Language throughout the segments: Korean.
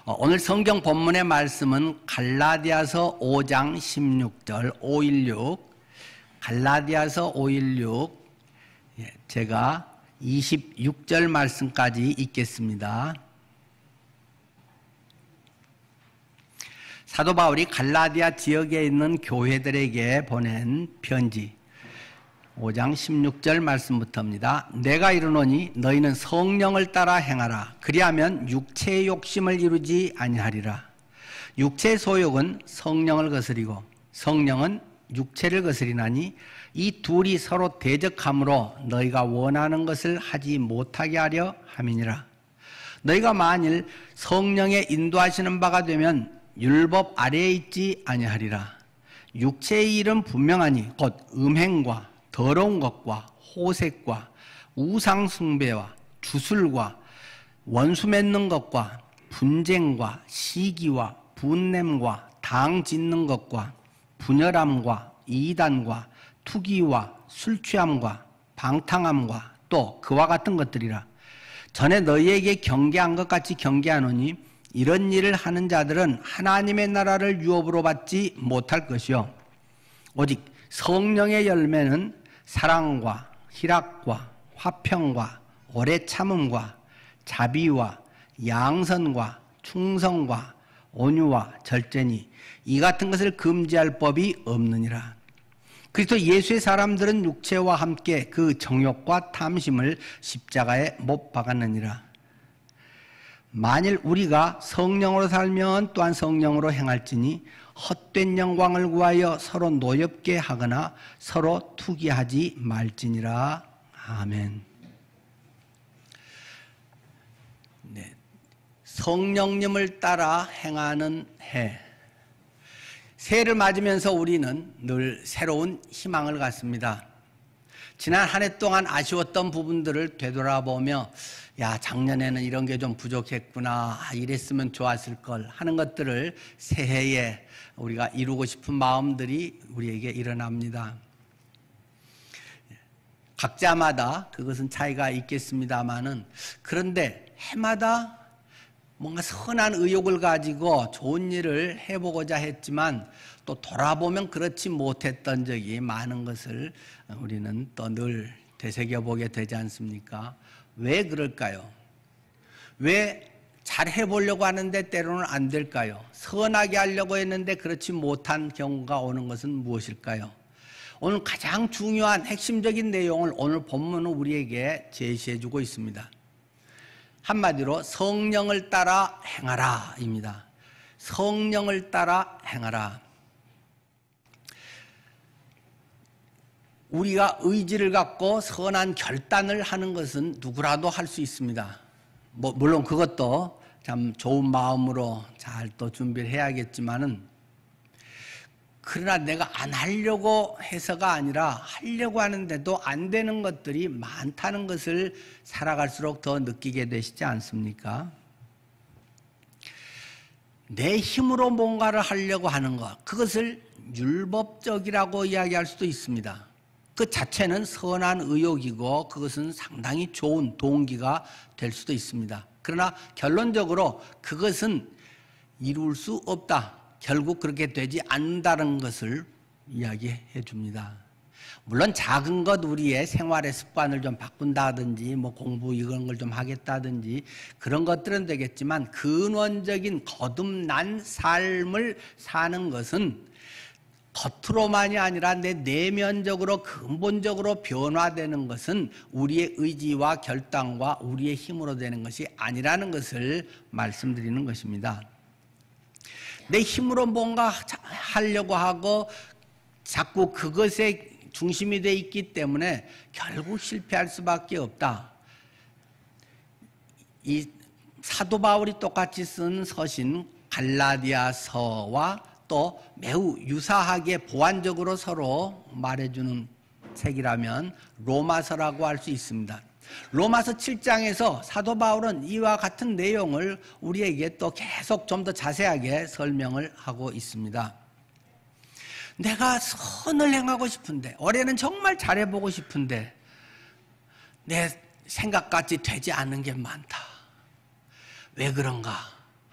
오늘 성경 본문의 말씀은 갈라디아서 5장 16절 516 갈라디아서 516 제가 26절 말씀까지 읽겠습니다. 사도 바울이 갈라디아 지역에 있는 교회들에게 보낸 편지 5장 16절 말씀부터입니다. 내가 이르노니 너희는 성령을 따라 행하라. 그리하면 육체의 욕심을 이루지 아니하리라. 육체의 소욕은 성령을 거스리고 성령은 육체를 거스리나니 이 둘이 서로 대적함으로 너희가 원하는 것을 하지 못하게 하려 함이니라. 너희가 만일 성령의 인도하시는 바가 되면 율법 아래에 있지 아니하리라. 육체의 일은 분명하니 곧 음행과 더러운 것과 호색과 우상 숭배와 주술과 원수 맺는 것과 분쟁과 시기와 분냄과 당 짓는 것과 분열함과 이단과 투기와 술 취함과 방탕함과 또 그와 같은 것들이라. 전에 너희에게 경계한 것 같이 경계하노니 이런 일을 하는 자들은 하나님의 나라를 유업으로 받지 못할 것이요 오직 성령의 열매는 사랑과 희락과 화평과 오래 참음과 자비와 양선과 충성과 온유와 절제니 이 같은 것을 금지할 법이 없느니라. 그리스도 예수의 사람들은 육체와 함께 그 정욕과 탐심을 십자가에 못 박았느니라. 만일 우리가 성령으로 살면 또한 성령으로 행할지니 헛된 영광을 구하여 서로 노엽게 하거나 서로 투기하지 말지니라. 아멘. 네. 성령님을 따라 행하는 해. 새해를 맞으면서 우리는 늘 새로운 희망을 갖습니다. 지난 한 해 동안 아쉬웠던 부분들을 되돌아보며 야, 작년에는 이런 게 좀 부족했구나, 이랬으면 좋았을 걸 하는 것들을 새해에 우리가 이루고 싶은 마음들이 우리에게 일어납니다. 각자마다 그것은 차이가 있겠습니다만은, 그런데 해마다 뭔가 선한 의욕을 가지고 좋은 일을 해보고자 했지만 또 돌아보면 그렇지 못했던 적이 많은 것을 우리는 또 늘 되새겨보게 되지 않습니까? 왜 그럴까요? 왜 잘 해보려고 하는데 때로는 안 될까요? 선하게 하려고 했는데 그렇지 못한 경우가 오는 것은 무엇일까요? 오늘 가장 중요한 핵심적인 내용을 오늘 본문은 우리에게 제시해주고 있습니다. 한마디로 성령을 따라 행하라 입니다. 성령을 따라 행하라. 우리가 의지를 갖고 선한 결단을 하는 것은 누구라도 할 수 있습니다. 물론 그것도 참 좋은 마음으로 잘 또 준비를 해야겠지만은, 그러나 내가 안 하려고 해서가 아니라 하려고 하는데도 안 되는 것들이 많다는 것을 살아갈수록 더 느끼게 되시지 않습니까? 내 힘으로 뭔가를 하려고 하는 것, 그것을 율법적이라고 이야기할 수도 있습니다. 그 자체는 선한 의욕이고 그것은 상당히 좋은 동기가 될 수도 있습니다. 그러나 결론적으로 그것은 이룰 수 없다, 결국 그렇게 되지 않는다는 것을 이야기해 줍니다. 물론 작은 것, 우리의 생활의 습관을 좀 바꾼다든지 공부 이런 걸 좀 하겠다든지 그런 것들은 되겠지만, 근원적인 거듭난 삶을 사는 것은 겉으로만이 아니라 내 내면적으로 근본적으로 변화되는 것은 우리의 의지와 결단과 우리의 힘으로 되는 것이 아니라는 것을 말씀드리는 것입니다. 내 힘으로 뭔가 하려고 하고 자꾸 그것에 중심이 되어 있기 때문에 결국 실패할 수밖에 없다. 이 사도 바울이 똑같이 쓴 서신 갈라디아서와 또 매우 유사하게 보완적으로 서로 말해주는 책이라면 로마서라고 할 수 있습니다. 로마서 7장에서 사도 바울은 이와 같은 내용을 우리에게 또 계속 좀 더 자세하게 설명을 하고 있습니다. 내가 선을 행하고 싶은데, 올해는 정말 잘해보고 싶은데 내 생각같이 되지 않는 게 많다. 왜 그런가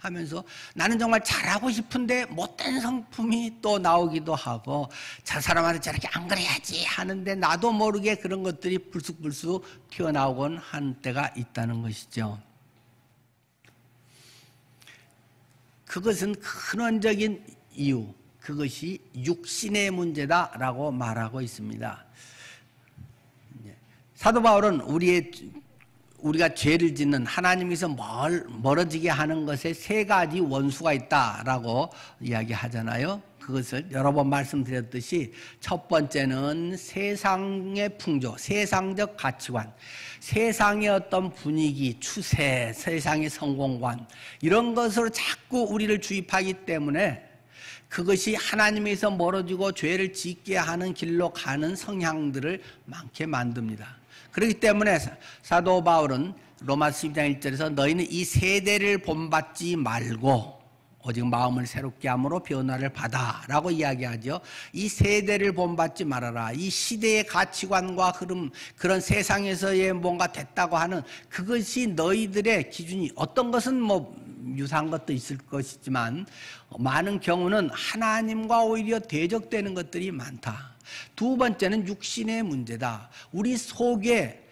하면서 나는 정말 잘하고 싶은데 못된 성품이 또 나오기도 하고 저 사람한테 저렇게 안 그래야지 하는데 나도 모르게 그런 것들이 불쑥불쑥 튀어나오곤 한 때가 있다는 것이죠. 그것은 근원적인 이유, 그것이 육신의 문제다라고 말하고 있습니다. 사도 바울은 우리가 죄를 짓는 하나님께서 멀어지게 하는 것에 세 가지 원수가 있다라고 이야기하잖아요. 그것을 여러 번 말씀드렸듯이 첫 번째는 세상의 풍조, 세상적 가치관, 세상의 어떤 분위기, 추세, 세상의 성공관 이런 것으로 자꾸 우리를 주입하기 때문에 그것이 하나님에서 멀어지고 죄를 짓게 하는 길로 가는 성향들을 많게 만듭니다. 그렇기 때문에 사도 바울은 로마서 12장 1절에서 너희는 이 세대를 본받지 말고 오직 마음을 새롭게 함으로 변화를 받아라고 이야기하죠. 이 세대를 본받지 말아라. 이 시대의 가치관과 흐름, 그런 세상에서의 뭔가 됐다고 하는 그것이 너희들의 기준이, 어떤 것은 뭐 유사한 것도 있을 것이지만 많은 경우는 하나님과 오히려 대적되는 것들이 많다. 두 번째는 육신의 문제다. 우리 속에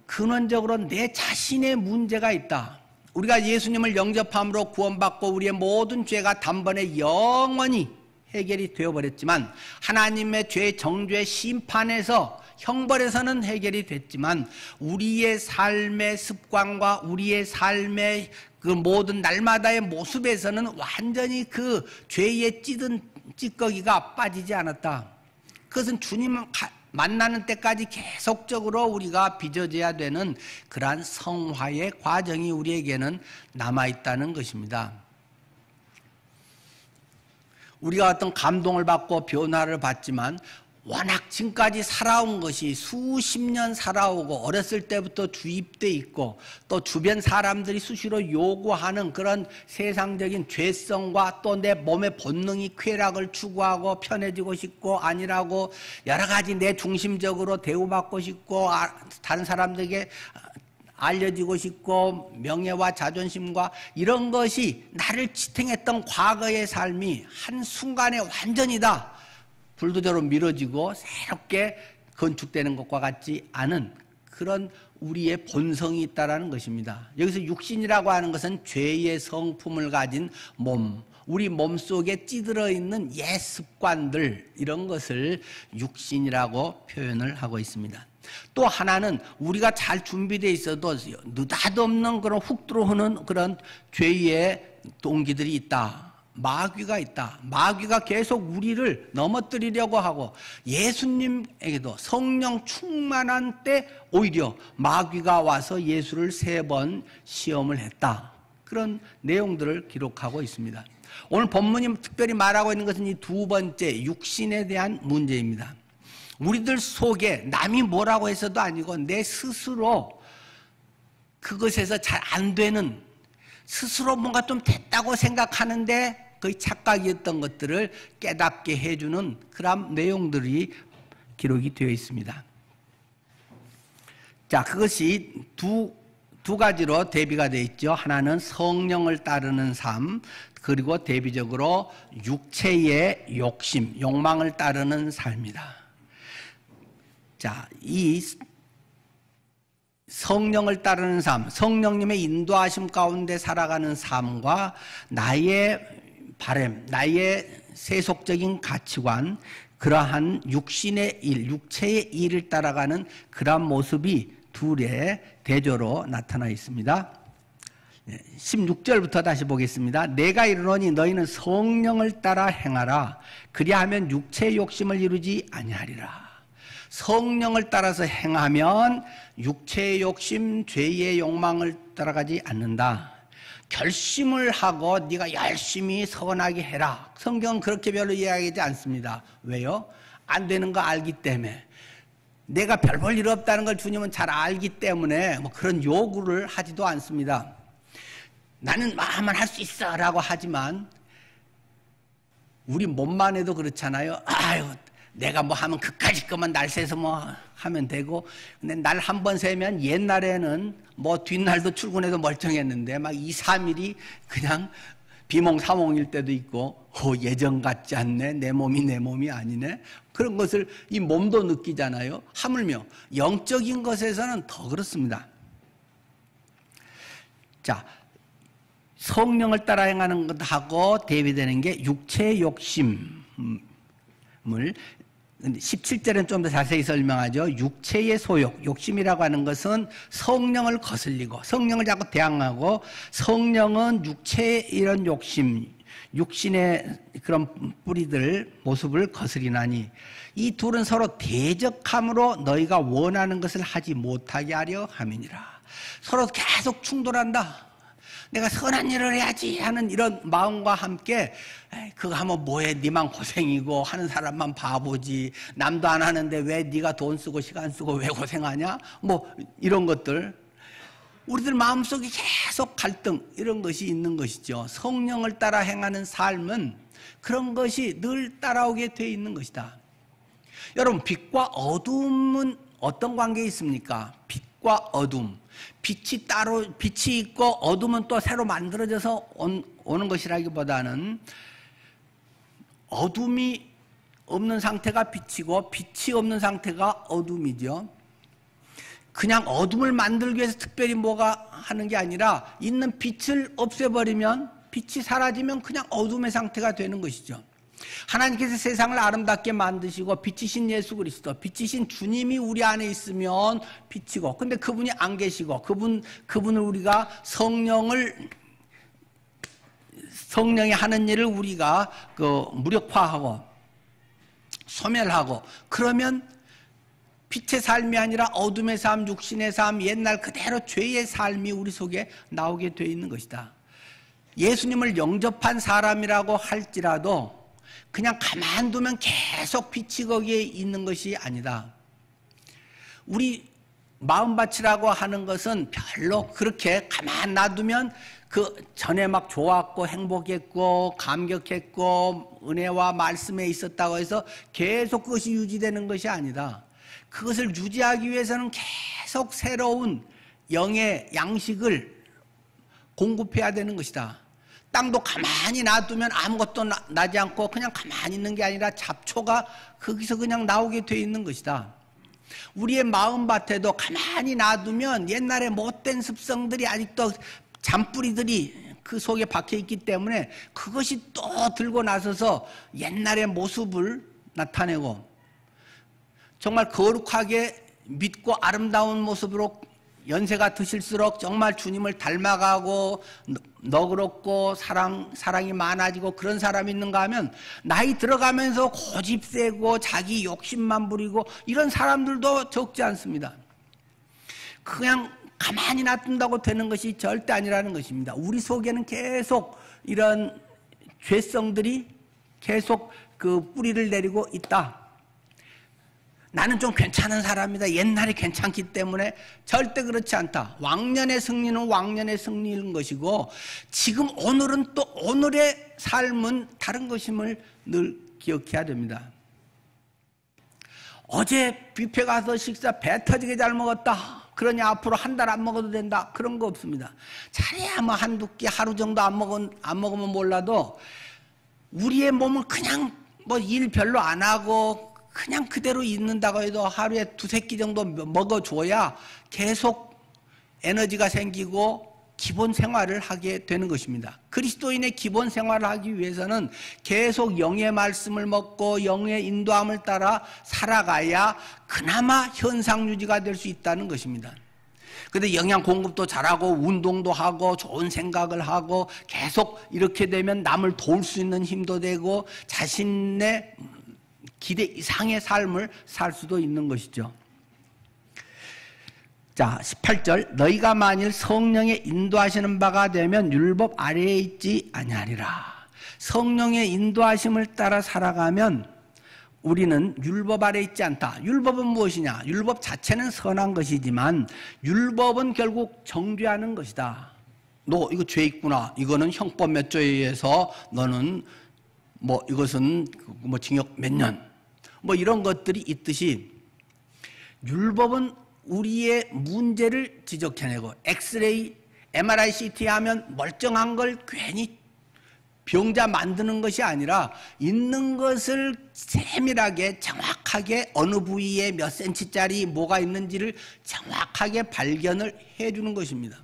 근원적으로 내 자신의 문제가 있다. 우리가 예수님을 영접함으로 구원받고 우리의 모든 죄가 단번에 영원히 해결이 되어버렸지만 하나님의 죄 정죄 심판에서 형벌에서는 해결이 됐지만 우리의 삶의 습관과 우리의 삶의 그 모든 날마다의 모습에서는 완전히 그 죄의 찌든 찌꺼기가 빠지지 않았다. 그것은 주님을 만나는 때까지 계속적으로 우리가 빚어져야 되는 그러한 성화의 과정이 우리에게는 남아있다는 것입니다. 우리가 어떤 감동을 받고 변화를 받지만 워낙 지금까지 살아온 것이 수십 년 살아오고 어렸을 때부터 주입돼 있고 또 주변 사람들이 수시로 요구하는 그런 세상적인 죄성과 또 내 몸의 본능이 쾌락을 추구하고 편해지고 싶고 아니라고 여러 가지 내 중심적으로 대우받고 싶고 다른 사람들에게 알려지고 싶고 명예와 자존심과 이런 것이 나를 지탱했던 과거의 삶이 한순간에 완전히 다 불도저로 미뤄지고 새롭게 건축되는 것과 같지 않은 그런 우리의 본성이 있다는 것입니다. 여기서 육신이라고 하는 것은 죄의 성품을 가진 몸, 우리 몸속에 찌들어 있는 옛 습관들 이런 것을 육신이라고 표현을 하고 있습니다. 또 하나는 우리가 잘 준비되어 있어도 느닷없는 그런 훅 들어오는 그런 죄의 동기들이 있다. 마귀가 있다. 마귀가 계속 우리를 넘어뜨리려고 하고 예수님에게도 성령 충만한 때 오히려 마귀가 와서 예수를 3번 시험을 했다. 그런 내용들을 기록하고 있습니다. 오늘 본문이 특별히 말하고 있는 것은 이 두 번째 육신에 대한 문제입니다. 우리들 속에 남이 뭐라고 해서도 아니고 내 스스로 그것에서 잘 안 되는 스스로 뭔가 좀 됐다고 생각하는데 거의 착각이었던 것들을 깨닫게 해주는 그런 내용들이 기록이 되어 있습니다. 자, 그것이 두 가지로 대비가 되어 있죠. 하나는 성령을 따르는 삶, 그리고 대비적으로 육체의 욕심, 욕망을 따르는 삶이다. 자, 이 성령을 따르는 삶, 성령님의 인도하심 가운데 살아가는 삶과 나의 바램, 나의 세속적인 가치관, 그러한 육신의 일, 육체의 일을 따라가는 그러한 모습이 둘의 대조로 나타나 있습니다. 16절부터 다시 보겠습니다. 내가 이르노니 너희는 성령을 따라 행하라. 그리하면 육체의 욕심을 이루지 아니하리라. 성령을 따라서 행하면 육체의 욕심, 죄의 욕망을 따라가지 않는다. 결심을 하고 네가 열심히 선하게 해라. 성경은 그렇게 별로 이야기하지 않습니다. 왜요? 안 되는 거 알기 때문에. 내가 별 볼 일 없다는 걸 주님은 잘 알기 때문에 뭐 그런 요구를 하지도 않습니다. 나는 마음만 할 수 있어 라고 하지만 우리 몸만 해도 그렇잖아요. 아유, 내가 뭐 하면 그까짓 것만 날 새서 뭐 하면 되고, 근데 날 한 번 새면 옛날에는 뭐 뒷날도 출근해도 멀쩡했는데 막 2, 3일이 그냥 비몽사몽일 때도 있고, 예전 같지 않네, 내 몸이 아니네, 그런 것을 이 몸도 느끼잖아요. 하물며 영적인 것에서는 더 그렇습니다. 자, 성령을 따라 행하는 것하고 대비되는 게 육체의 욕심을, 17절은 좀 더 자세히 설명하죠. 육체의 소욕, 욕심이라고 하는 것은 성령을 거슬리고 성령을 자꾸 대항하고, 성령은 육체의 이런 욕심, 육신의 그런 뿌리들, 모습을 거스리나니 이 둘은 서로 대적함으로 너희가 원하는 것을 하지 못하게 하려 함이니라. 서로 계속 충돌한다. 내가 선한 일을 해야지 하는 이런 마음과 함께, 그거 하면 뭐해, 니만 고생이고 하는 사람만 바보지, 남도 안 하는데 왜 네가 돈 쓰고 시간 쓰고 왜 고생하냐, 뭐 이런 것들, 우리들 마음속에 계속 갈등, 이런 것이 있는 것이죠. 성령을 따라 행하는 삶은 그런 것이 늘 따라오게 돼 있는 것이다. 여러분, 빛과 어둠은 어떤 관계에 있습니까? 빛과 어둠, 빛이 있고 어둠은 또 새로 만들어져서 오는 것이라기보다는, 어둠이 없는 상태가 빛이고 빛이 없는 상태가 어둠이죠. 그냥 어둠을 만들기 위해서 특별히 뭐가 하는 게 아니라, 있는 빛을 없애버리면, 빛이 사라지면 그냥 어둠의 상태가 되는 것이죠. 하나님께서 세상을 아름답게 만드시고 빛이신 예수 그리스도, 빛이신 주님이 우리 안에 있으면 빛이고, 근데 그분이 안 계시고, 그분을 우리가 성령이 하는 일을 우리가 무력화하고 소멸하고, 그러면 빛의 삶이 아니라 어둠의 삶, 육신의 삶, 옛날 그대로 죄의 삶이 우리 속에 나오게 되어 있는 것이다. 예수님을 영접한 사람이라고 할지라도 그냥 가만두면 계속 빛이 거기에 있는 것이 아니다. 우리 마음밭이라고 하는 것은 별로 그렇게 가만 놔두면 그 전에 막 좋았고 행복했고 감격했고 은혜와 말씀에 있었다고 해서 계속 그것이 유지되는 것이 아니다. 그것을 유지하기 위해서는 계속 새로운 영의 양식을 공급해야 되는 것이다. 땅도 가만히 놔두면 아무것도 나지 않고 그냥 가만히 있는 게 아니라 잡초가 거기서 그냥 나오게 돼 있는 것이다. 우리의 마음밭에도 가만히 놔두면 옛날에 못된 습성들이 아직도 잔뿌리들이 그 속에 박혀 있기 때문에 그것이 또 들고 나서서 옛날의 모습을 나타내고, 정말 거룩하게 믿고 아름다운 모습으로 연세가 드실수록 정말 주님을 닮아가고 너그럽고 사랑이 많아지고 그런 사람이 있는가 하면, 나이 들어가면서 고집 세고 자기 욕심만 부리고 이런 사람들도 적지 않습니다. 그냥 가만히 놔둔다고 되는 것이 절대 아니라는 것입니다. 우리 속에는 계속 이런 죄성들이 계속 그 뿌리를 내리고 있다. 나는 좀 괜찮은 사람이다, 옛날에 괜찮기 때문에, 절대 그렇지 않다. 왕년의 승리는 왕년의 승리인 것이고, 지금 오늘은 또 오늘의 삶은 다른 것임을 늘 기억해야 됩니다. 어제 뷔페 가서 식사 배 터지게 잘 먹었다, 그러니 앞으로 한 달 안 먹어도 된다, 그런 거 없습니다. 잘해야 뭐 한두 끼 하루 정도 안 먹으면 몰라도, 우리의 몸은 그냥 뭐 일 별로 안 하고 그냥 그대로 있는다고 해도 하루에 두세 끼 정도 먹어줘야 계속 에너지가 생기고 기본 생활을 하게 되는 것입니다. 그리스도인의 기본 생활을 하기 위해서는 계속 영의 말씀을 먹고 영의 인도함을 따라 살아가야 그나마 현상 유지가 될 수 있다는 것입니다. 그런데 영양 공급도 잘하고 운동도 하고 좋은 생각을 하고 계속 이렇게 되면 남을 도울 수 있는 힘도 되고 자신의 기대 이상의 삶을 살 수도 있는 것이죠. 자, 18절, 너희가 만일 성령의 인도하시는 바가 되면 율법 아래에 있지 아니하리라. 성령의 인도하심을 따라 살아가면 우리는 율법 아래에 있지 않다. 율법은 무엇이냐? 율법 자체는 선한 것이지만 율법은 결국 정죄하는 것이다. 너 이거 죄 있구나, 이거는 형법 몇 조에 의해서 너는 뭐 이것은 뭐 징역 몇 년, 뭐 이런 것들이 있듯이 율법은 우리의 문제를 지적해내고 엑스레이, MRI, CT 하면 멀쩡한 걸 괜히 병자 만드는 것이 아니라 있는 것을 세밀하게 정확하게 어느 부위에 몇 센치짜리 뭐가 있는지를 정확하게 발견을 해주는 것입니다.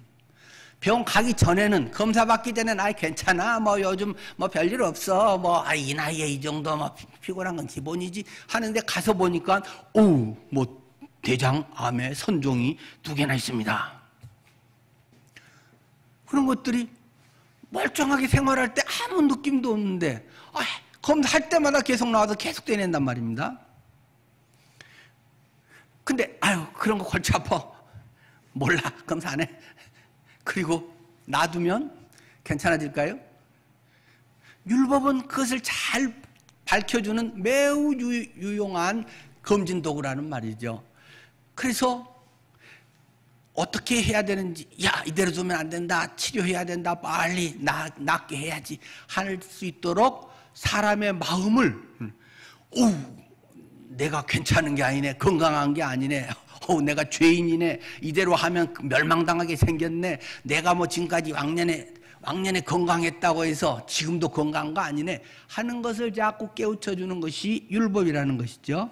병 가기 전에는 검사 받기 전에는 아 괜찮아 뭐 요즘 뭐 별일 없어 뭐 이 나이에 이 정도 뭐 피곤한 건 기본이지 하는데 가서 보니까 오 뭐 대장 암에 선종이 2개나 있습니다. 그런 것들이 멀쩡하게 생활할 때 아무 느낌도 없는데 검사할 때마다 계속 나와서 계속 떼낸단 말입니다. 근데 아유 그런 거 골치 아파. 몰라 검사 안 해. 그리고 놔두면 괜찮아질까요? 율법은 그것을 잘 밝혀주는 매우 유용한 검진 도구라는 말이죠. 그래서 어떻게 해야 되는지 야 이대로 두면 안 된다 치료해야 된다 빨리 낫게 해야지 할 수 있도록 사람의 마음을 내가 괜찮은 게 아니네 건강한 게 아니네 내가 죄인이네 이대로 하면 멸망당하게 생겼네 내가 뭐 지금까지 왕년에 건강했다고 해서 지금도 건강한 거 아니네 하는 것을 자꾸 깨우쳐주는 것이 율법이라는 것이죠.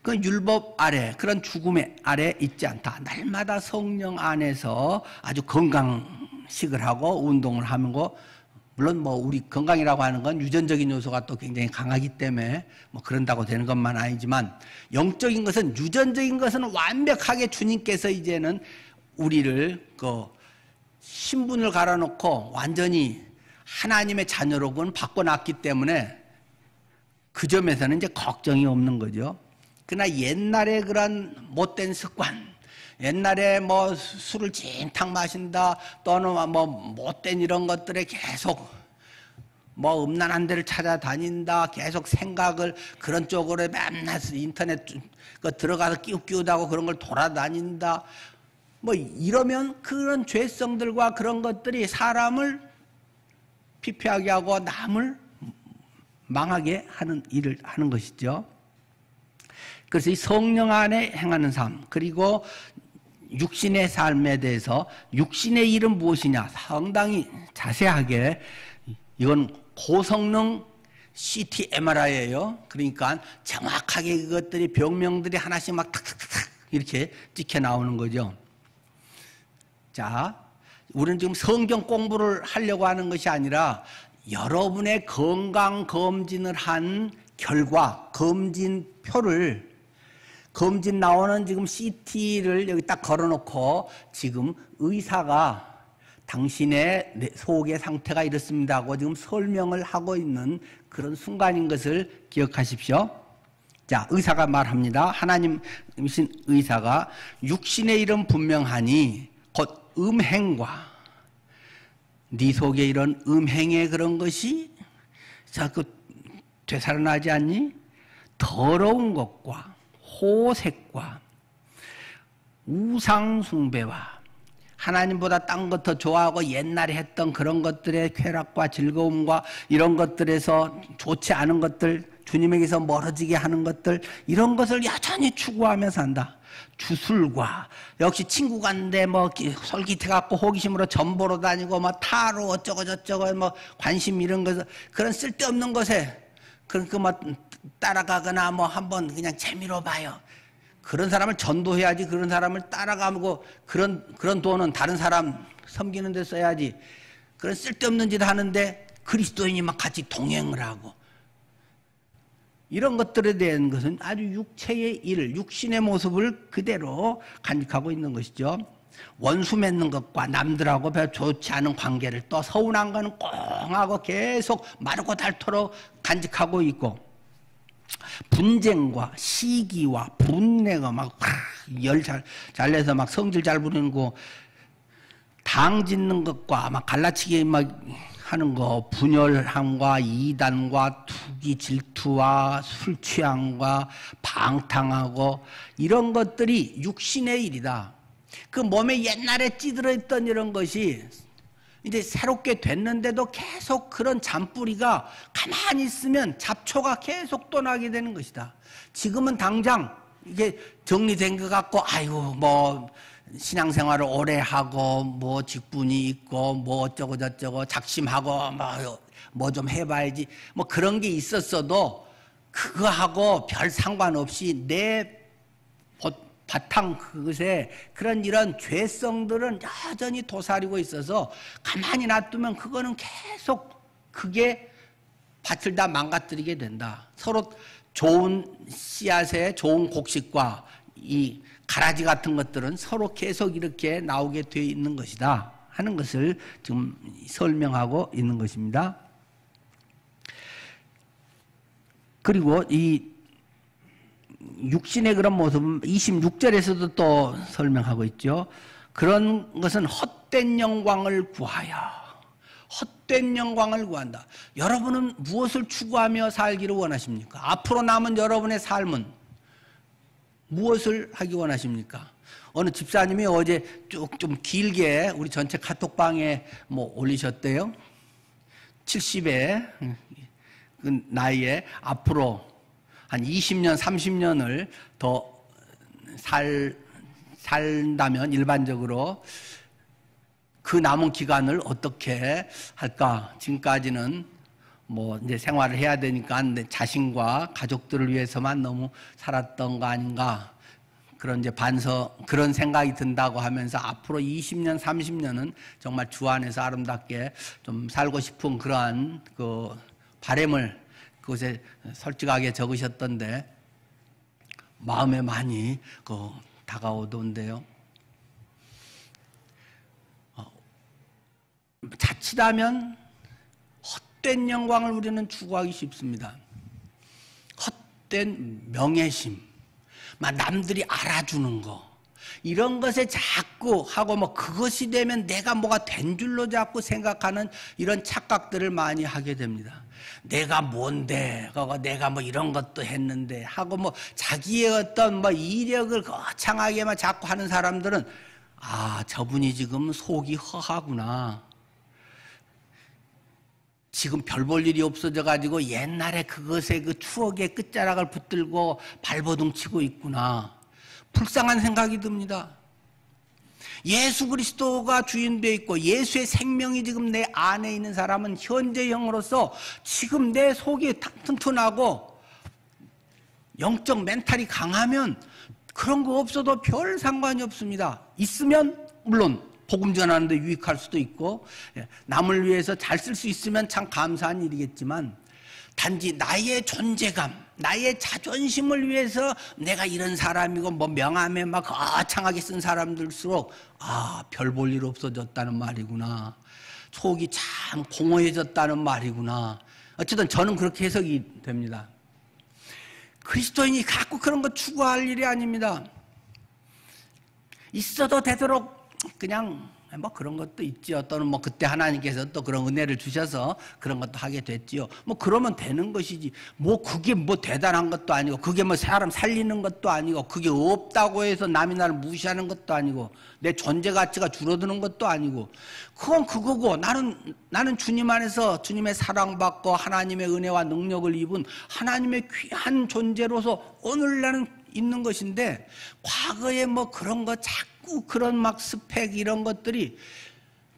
그 율법 아래 그런 죽음의 아래 있지 않다. 날마다 성령 안에서 아주 건강식을 하고 운동을 하는 거 물론 뭐 우리 건강이라고 하는 건 유전적인 요소가 또 굉장히 강하기 때문에 뭐 그런다고 되는 것만 아니지만 영적인 것은 유전적인 것은 완벽하게 주님께서 이제는 우리를 그 신분을 갈아놓고 완전히 하나님의 자녀로군 바꿔놨기 때문에 그 점에서는 이제 걱정이 없는 거죠. 그러나 옛날에 그런 못된 습관, 옛날에 뭐 술을 진탕 마신다 또는 뭐 못된 이런 것들에 계속 뭐 음란한 데를 찾아다닌다 계속 생각을 그런 쪽으로 맨날 인터넷 들어가서 끼우다고 그런 걸 돌아다닌다 뭐 이러면 그런 죄성들과 그런 것들이 사람을 피폐하게 하고 남을 망하게 하는 일을 하는 것이죠. 그래서 이 성령 안에 행하는 삶 그리고 육신의 삶에 대해서 육신의 일은 무엇이냐 상당히 자세하게 이건 고성능 CT, MRI예요. 그러니까 정확하게 그것들이 병명들이 하나씩 막 탁탁탁 이렇게 찍혀 나오는 거죠. 자, 우리는 지금 성경 공부를 하려고 하는 것이 아니라 여러분의 건강 검진을 한 결과 검진표를 검진 나오는 지금 CT를 여기 딱 걸어놓고 지금 의사가 당신의 속의 상태가 이렇습니다 하고 지금 설명을 하고 있는 그런 순간인 것을 기억하십시오. 자, 의사가 말합니다. 하나님이신 의사가 육신의 일은 분명하니 곧 음행과 네 속에 이런 음행의 그런 것이 자꾸 되살아나지 않니? 더러운 것과 호색과 우상숭배와 하나님보다 딴 것 더 좋아하고 옛날에 했던 그런 것들의 쾌락과 즐거움과 이런 것들에서 좋지 않은 것들 주님에게서 멀어지게 하는 것들 이런 것을 여전히 추구하며 산다. 주술과 역시 친구 간데 뭐 솔깃해 갖고 호기심으로 점보러 다니고 뭐 타로 어쩌고 저쩌고 뭐 관심 이런 거 그런 쓸데없는 것에 그러니까 뭐 따라가거나 뭐 한번 그냥 재미로 봐요. 그런 사람을 전도해야지 그런 사람을 따라가고 그런 돈은 다른 사람 섬기는 데 써야지. 그런 쓸데없는 짓 하는데 그리스도인이 막 같이 동행을 하고 이런 것들에 대한 것은 아주 육체의 일, 육신의 모습을 그대로 간직하고 있는 것이죠. 원수 맺는 것과 남들하고 별로 좋지 않은 관계를 또 서운한 거는 꽁하고 계속 마르고 닳도록 간직하고 있고 분쟁과 시기와 분내가 막 열 잘 내서 막 성질 잘 부리고 당 짓는 것과 막 갈라치기 막 하는 거 분열함과 이단과 투기 질투와 술 취함과 방탕하고 이런 것들이 육신의 일이다. 그 몸에 옛날에 찌들어 있던 이런 것이 이제 새롭게 됐는데도 계속 그런 잔뿌리가 가만히 있으면 잡초가 계속 또 나게 되는 것이다. 지금은 당장 이게 정리된 것 같고, 아이고, 뭐, 신앙생활을 오래 하고, 뭐, 직분이 있고, 뭐, 어쩌고 저쩌고, 작심하고, 뭐 좀 해봐야지. 뭐 그런 게 있었어도, 그거하고 별 상관없이 내 바탕 그것에 그런 이런 죄성들은 여전히 도사리고 있어서 가만히 놔두면 그거는 계속 그게 밭을 다 망가뜨리게 된다. 서로 좋은 씨앗의 좋은 곡식과 이 가라지 같은 것들은 서로 계속 이렇게 나오게 되어 있는 것이다 하는 것을 지금 설명하고 있는 것입니다. 그리고 이 육신의 그런 모습은 26절에서도 또 설명하고 있죠. 그런 것은 헛된 영광을 구하여, 헛된 영광을 구한다. 여러분은 무엇을 추구하며 살기를 원하십니까? 앞으로 남은 여러분의 삶은 무엇을 하기 원하십니까? 어느 집사님이 어제 쭉 좀 길게 우리 전체 카톡방에 뭐 올리셨대요. 70의 그 나이에 앞으로 한 20년, 30년을 더 살다면 일반적으로 그 남은 기간을 어떻게 할까? 지금까지는 뭐 이제 생활을 해야 되니까 내 자신과 가족들을 위해서만 너무 살았던 거 아닌가? 그런 이제 그런 생각이 든다고 하면서 앞으로 20년, 30년은 정말 주 안에서 아름답게 좀 살고 싶은 그러한 그 바람을 그것에 솔직하게 적으셨던데 마음에 많이 다가오던데요. 자칫하면 헛된 영광을 우리는 추구하기 쉽습니다. 헛된 명예심, 막 남들이 알아주는 거, 이런 것에 자꾸 하고 뭐 그것이 되면 내가 뭐가 된 줄로 자꾸 생각하는 이런 착각들을 많이 하게 됩니다. 내가 뭔데, 내가 뭐 이런 것도 했는데 하고 뭐 자기의 어떤 뭐 이력을 거창하게만 자꾸 하는 사람들은 아, 저분이 지금 속이 허하구나. 지금 별 볼 일이 없어져 가지고 옛날에 그것에 그 추억의 끝자락을 붙들고 발버둥 치고 있구나. 불쌍한 생각이 듭니다. 예수 그리스도가 주인되어 있고 예수의 생명이 지금 내 안에 있는 사람은 현재형으로서 지금 내 속이 튼튼하고 영적 멘탈이 강하면 그런 거 없어도 별 상관이 없습니다. 있으면 물론 복음 전하는 데 유익할 수도 있고 남을 위해서 잘 쓸 수 있으면 참 감사한 일이겠지만 단지 나의 존재감, 나의 자존심을 위해서 내가 이런 사람이고 뭐 명함에 막 거창하게 쓴 사람들일수록 아, 별 볼 일 없어졌다는 말이구나. 속이 참 공허해졌다는 말이구나. 어쨌든 저는 그렇게 해석이 됩니다. 그리스도인이 갖고 그런 거 추구할 일이 아닙니다. 있어도 되도록 그냥 뭐 그런 것도 있지요. 또는 뭐 그때 하나님께서 또 그런 은혜를 주셔서 그런 것도 하게 됐지요. 뭐 그러면 되는 것이지. 뭐 그게 뭐 대단한 것도 아니고 그게 뭐 사람 살리는 것도 아니고 그게 없다고 해서 남이 나를 무시하는 것도 아니고 내 존재 가치가 줄어드는 것도 아니고 그건 그거고 나는 주님 안에서 주님의 사랑받고 하나님의 은혜와 능력을 입은 하나님의 귀한 존재로서 오늘날은 있는 것인데 과거에 뭐 그런 거 자꾸 그런 막 스펙 이런 것들이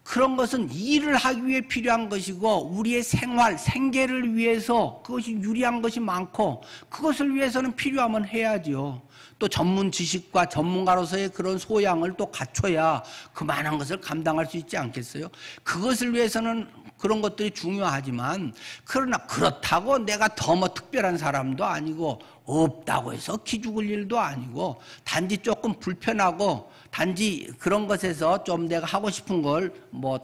그런 것은 일을 하기 위해 필요한 것이고 우리의 생활, 생계를 위해서 그것이 유리한 것이 많고 그것을 위해서는 필요하면 해야지요. 또 전문 지식과 전문가로서의 그런 소양을 또 갖춰야 그 많은 것을 감당할 수 있지 않겠어요? 그것을 위해서는 그런 것들이 중요하지만 그러나 그렇다고 내가 더 뭐 특별한 사람도 아니고 없다고 해서 기죽을 일도 아니고 단지 조금 불편하고 단지 그런 것에서 좀 내가 하고 싶은 걸 뭐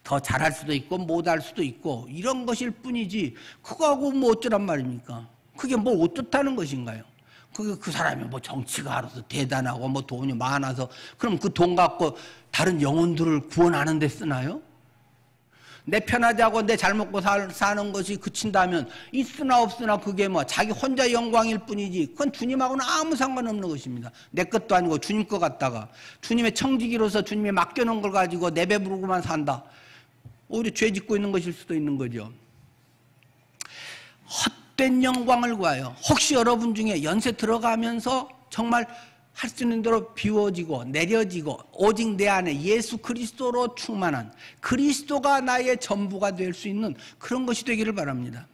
더 잘할 수도 있고 못할 수도 있고 이런 것일 뿐이지 그거하고 뭐 어쩌란 말입니까? 그게 뭐 어떻다는 것인가요? 그 사람이 뭐 정치가 알아서 대단하고 뭐 돈이 많아서 그럼 그 돈 갖고 다른 영혼들을 구원하는 데 쓰나요? 내 편하자고 내 잘 먹고 사는 것이 그친다면 있으나 없으나 그게 뭐 자기 혼자 영광일 뿐이지 그건 주님하고는 아무 상관없는 것입니다. 내 것도 아니고 주님 것 같다가 주님의 청지기로서 주님이 맡겨놓은 걸 가지고 내배부르고만 산다. 그건 뭐 그건 뭐 내 것도 아니고 주님 것 같다가 주님의 청지기로서 주님이 맡겨놓은 걸 가지고 내배부르고만 산다. 그건 오히려 죄 짓고 있는 것일 수도 있는 거죠. 헛된 영광을 구하여, 혹시 여러분 중에 연세 들어가면서 정말 할 수 있는 대로 비워지고 내려지고 오직 내 안에 예수 그리스도로 충만한, 그리스도가 나의 전부가 될 수 있는 그런 것이 되기를 바랍니다.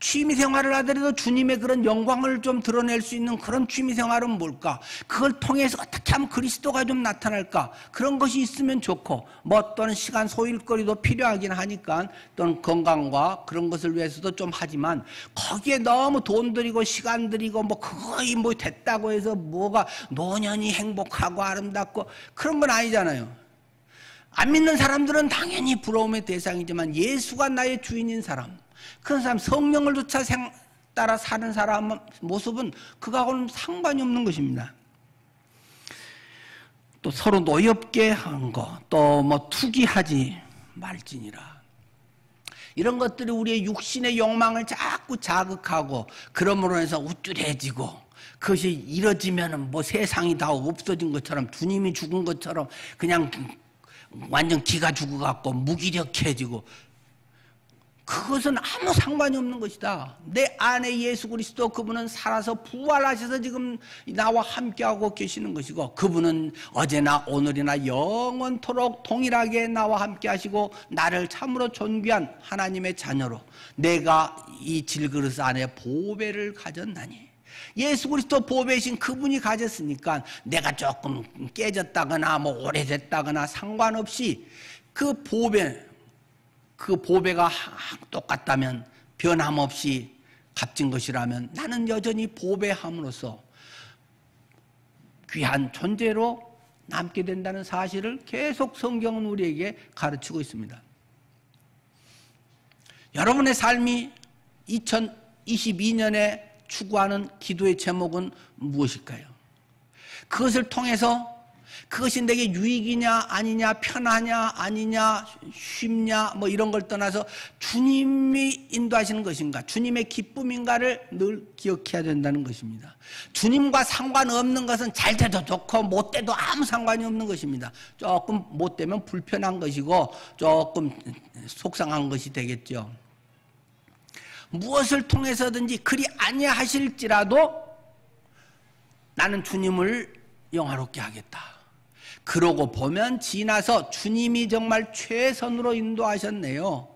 취미생활을 하더라도 주님의 그런 영광을 좀 드러낼 수 있는 그런 취미생활은 뭘까? 그걸 통해서 어떻게 하면 그리스도가 좀 나타날까? 그런 것이 있으면 좋고, 뭐 또는 시간 소일거리도 필요하긴 하니까 또는 건강과 그런 것을 위해서도 좀 하지만, 거기에 너무 돈 들이고 시간 들이고 뭐 그거이 뭐 됐다고 해서 뭐가 노년이 행복하고 아름답고 그런 건 아니잖아요. 안 믿는 사람들은 당연히 부러움의 대상이지만 예수가 나의 주인인 사람, 그런 사람, 성령을 조차 따라 사는 사람 모습은 그거하고는 상관이 없는 것입니다. 또 서로 노엽게 하는 거, 또 뭐 투기하지 말지니라. 이런 것들이 우리의 육신의 욕망을 자꾸 자극하고, 그러므로 해서 우쭐해지고, 그것이 이뤄지면은 뭐 세상이 다 없어진 것처럼, 주님이 죽은 것처럼 그냥 완전 기가 죽어갖고 무기력해지고, 그것은 아무 상관이 없는 것이다. 내 안에 예수 그리스도, 그분은 살아서 부활하셔서 지금 나와 함께하고 계시는 것이고, 그분은 어제나 오늘이나 영원토록 동일하게 나와 함께하시고 나를 참으로 존귀한 하나님의 자녀로 내가 이 질그릇 안에 보배를 가졌나니, 예수 그리스도 보배이신 그분이 가졌으니까 내가 조금 깨졌다거나 뭐 오래됐다거나 상관없이 그 보배가 똑같다면, 변함없이 값진 것이라면 나는 여전히 보배함으로써 귀한 존재로 남게 된다는 사실을 계속 성경은 우리에게 가르치고 있습니다. 여러분의 삶이 2022년에 추구하는 기도의 제목은 무엇일까요? 그것을 통해서 그것이 내게 유익이냐 아니냐, 편하냐 아니냐, 쉽냐 뭐 이런 걸 떠나서 주님이 인도하시는 것인가, 주님의 기쁨인가를 늘 기억해야 된다는 것입니다. 주님과 상관없는 것은 잘 돼도 좋고 못 돼도 아무 상관이 없는 것입니다. 조금 못 되면 불편한 것이고 조금 속상한 것이 되겠죠. 무엇을 통해서든지 그리 아니하실지라도 나는 주님을 영화롭게 하겠다. 그러고 보면 지나서 주님이 정말 최선으로 인도하셨네요.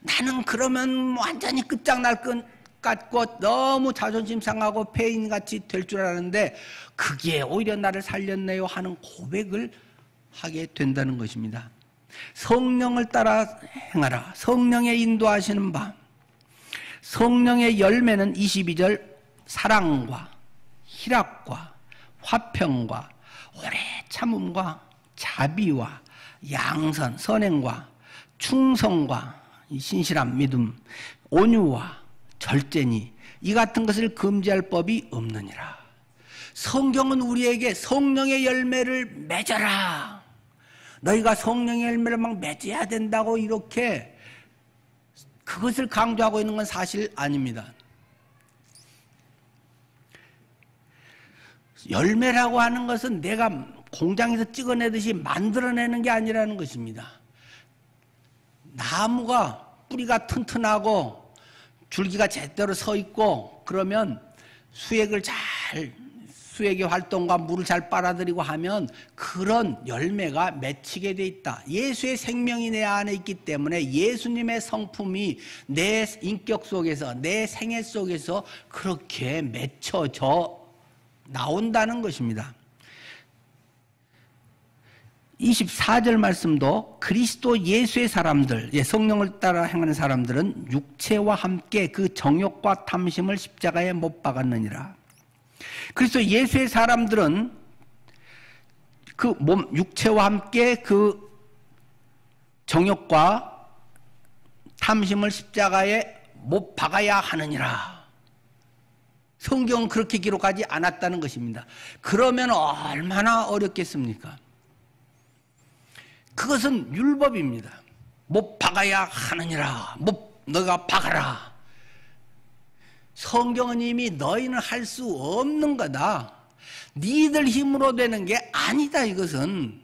나는 그러면 완전히 끝장날 것 같고 너무 자존심 상하고 폐인같이 될 줄 알았는데 그게 오히려 나를 살렸네요 하는 고백을 하게 된다는 것입니다. 성령을 따라 행하라. 성령의 인도하시는 바. 성령의 열매는 22절 사랑과 희락과 화평과 오래 참음과 자비와 양선, 선행과 충성과 신실한 믿음, 온유와 절제니 이 같은 것을 금지할 법이 없느니라. 성경은 우리에게 성령의 열매를 맺어라. 너희가 성령의 열매를 막 맺어야 된다고 이렇게 그것을 강조하고 있는 건 사실 아닙니다. 열매라고 하는 것은 내가 공장에서 찍어내듯이 만들어내는 게 아니라는 것입니다. 나무가 뿌리가 튼튼하고 줄기가 제대로 서 있고 그러면 수액의 활동과 물을 잘 빨아들이고 하면 그런 열매가 맺히게 돼 있다. 예수의 생명이 내 안에 있기 때문에 예수님의 성품이 내 인격 속에서, 내 생애 속에서 그렇게 맺혀져 나온다는 것입니다. 24절 말씀도 그리스도 예수의 사람들, 성령을 따라 행하는 사람들은 육체와 함께 그 정욕과 탐심을 십자가에 못 박았느니라. 그래서 예수의 사람들은 그 몸, 육체와 함께 그 정욕과 탐심을 십자가에 못 박아야 하느니라. 성경은 그렇게 기록하지 않았다는 것입니다. 그러면 얼마나 어렵겠습니까? 그것은 율법입니다. 못 박아야 하느니라. 너가 박아라. 성경은 이미 너희는 할 수 없는 거다. 니들 힘으로 되는 게 아니다. 이것은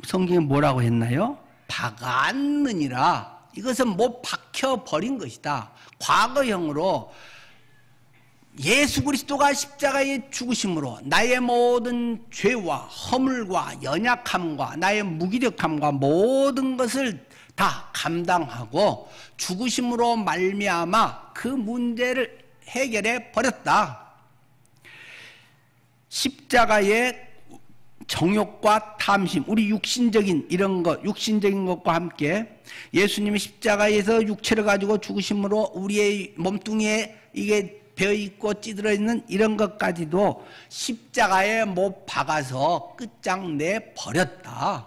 성경이 뭐라고 했나요? 박았느니라. 이것은 못 박혀버린 것이다. 과거형으로 예수 그리스도가 십자가에 죽으심으로 나의 모든 죄와 허물과 연약함과 나의 무기력함과 모든 것을 다 감당하고 죽으심으로 말미암아 그 문제를 해결해 버렸다. 십자가의 정욕과 탐심, 우리 육신적인 이런 것, 육신적인 것과 함께 예수님이 십자가에서 육체를 가지고 죽으심으로 우리의 몸뚱이에 이게 베어있고 찌들어 있는 이런 것까지도 십자가에 못 박아서 끝장내 버렸다.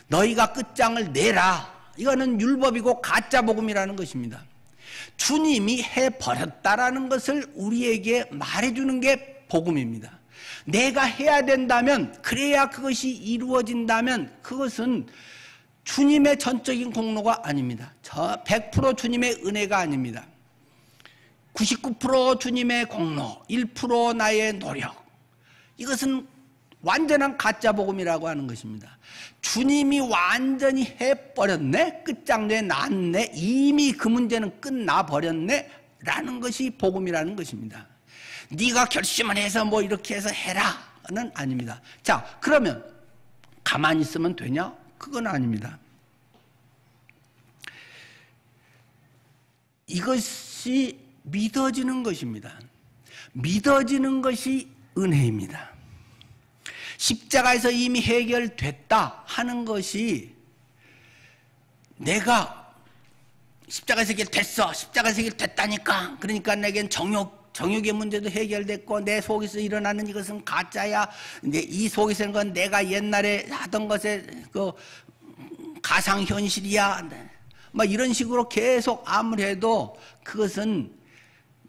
너희가 끝장을 내라. 이거는 율법이고 가짜복음이라는 것입니다. 주님이 해버렸다라는 것을 우리에게 말해주는 게 복음입니다. 내가 해야 된다면, 그래야 그것이 이루어진다면 그것은 주님의 전적인 공로가 아닙니다. 100% 주님의 은혜가 아닙니다. 99% 주님의 공로, 1% 나의 노력. 이것은 완전한 가짜복음이라고 하는 것입니다. 주님이 완전히 해버렸네, 끝장내 놨네, 이미 그 문제는 끝나버렸네 라는 것이 복음이라는 것입니다. 네가 결심을 해서 뭐 이렇게 해서 해라는 아닙니다. 자, 그러면 가만히 있으면 되냐? 그건 아닙니다. 이것이 믿어지는 것입니다. 믿어지는 것이 은혜입니다. 십자가에서 이미 해결됐다 하는 것이 내가 십자가에서 해결됐어, 십자가에서 해결됐다니까, 그러니까 내겐 정욕의 문제도 해결됐고 내 속에서 일어나는 이것은 가짜야, 이 속에서 있는 건 내가 옛날에 하던 것의 그 가상현실이야, 막 이런 식으로 계속 아무래도 그것은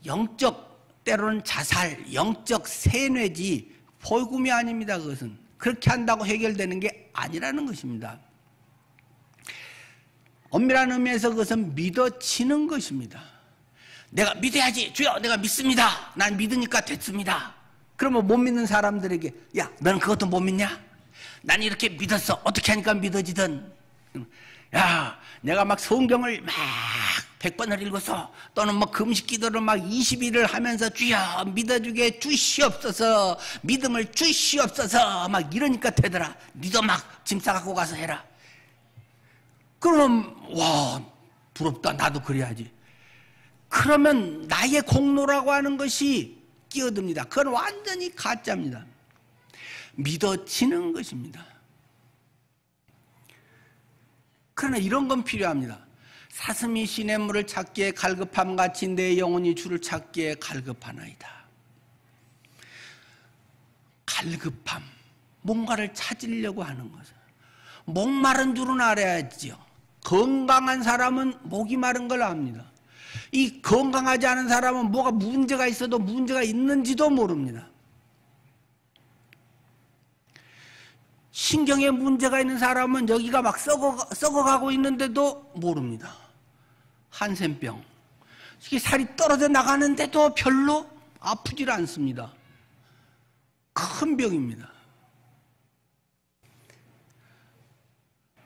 영적, 때로는 자살, 영적 세뇌지 복음이 아닙니다. 그것은 그렇게 한다고 해결되는 게 아니라는 것입니다. 엄밀한 의미에서 그것은 믿어지는 것입니다. 내가 믿어야지, 주여 내가 믿습니다, 난 믿으니까 됐습니다. 그러면 못 믿는 사람들에게 야, 너는 그것도 못 믿냐? 난 이렇게 믿었어, 어떻게 하니까 믿어지든. 야, 내가 막 성경을 막 100번을 읽었어, 또는 뭐 금식 기도를 막 20일을 하면서 주여 믿어주게 주시옵소서, 믿음을 주시옵소서 막 이러니까 되더라. 니도 막 짐 싸갖고 가서 해라. 그럼 와, 부럽다, 나도 그래야지. 그러면 나의 공로라고 하는 것이 끼어듭니다. 그건 완전히 가짜입니다. 믿어지는 것입니다. 그러나 이런 건 필요합니다. 사슴이 시냇물을 찾기에 갈급함같이 내 영혼이 주를 찾기에 갈급하나이다. 갈급함, 뭔가를 찾으려고 하는 거죠. 목마른 줄은 알아야지요. 건강한 사람은 목이 마른 걸 압니다. 이 건강하지 않은 사람은 뭐가 문제가 있어도 문제가 있는지도 모릅니다. 신경에 문제가 있는 사람은 여기가 막 썩어가고 있는데도 모릅니다. 한센병, 이게 살이 떨어져 나가는데도 별로 아프질 않습니다. 큰 병입니다.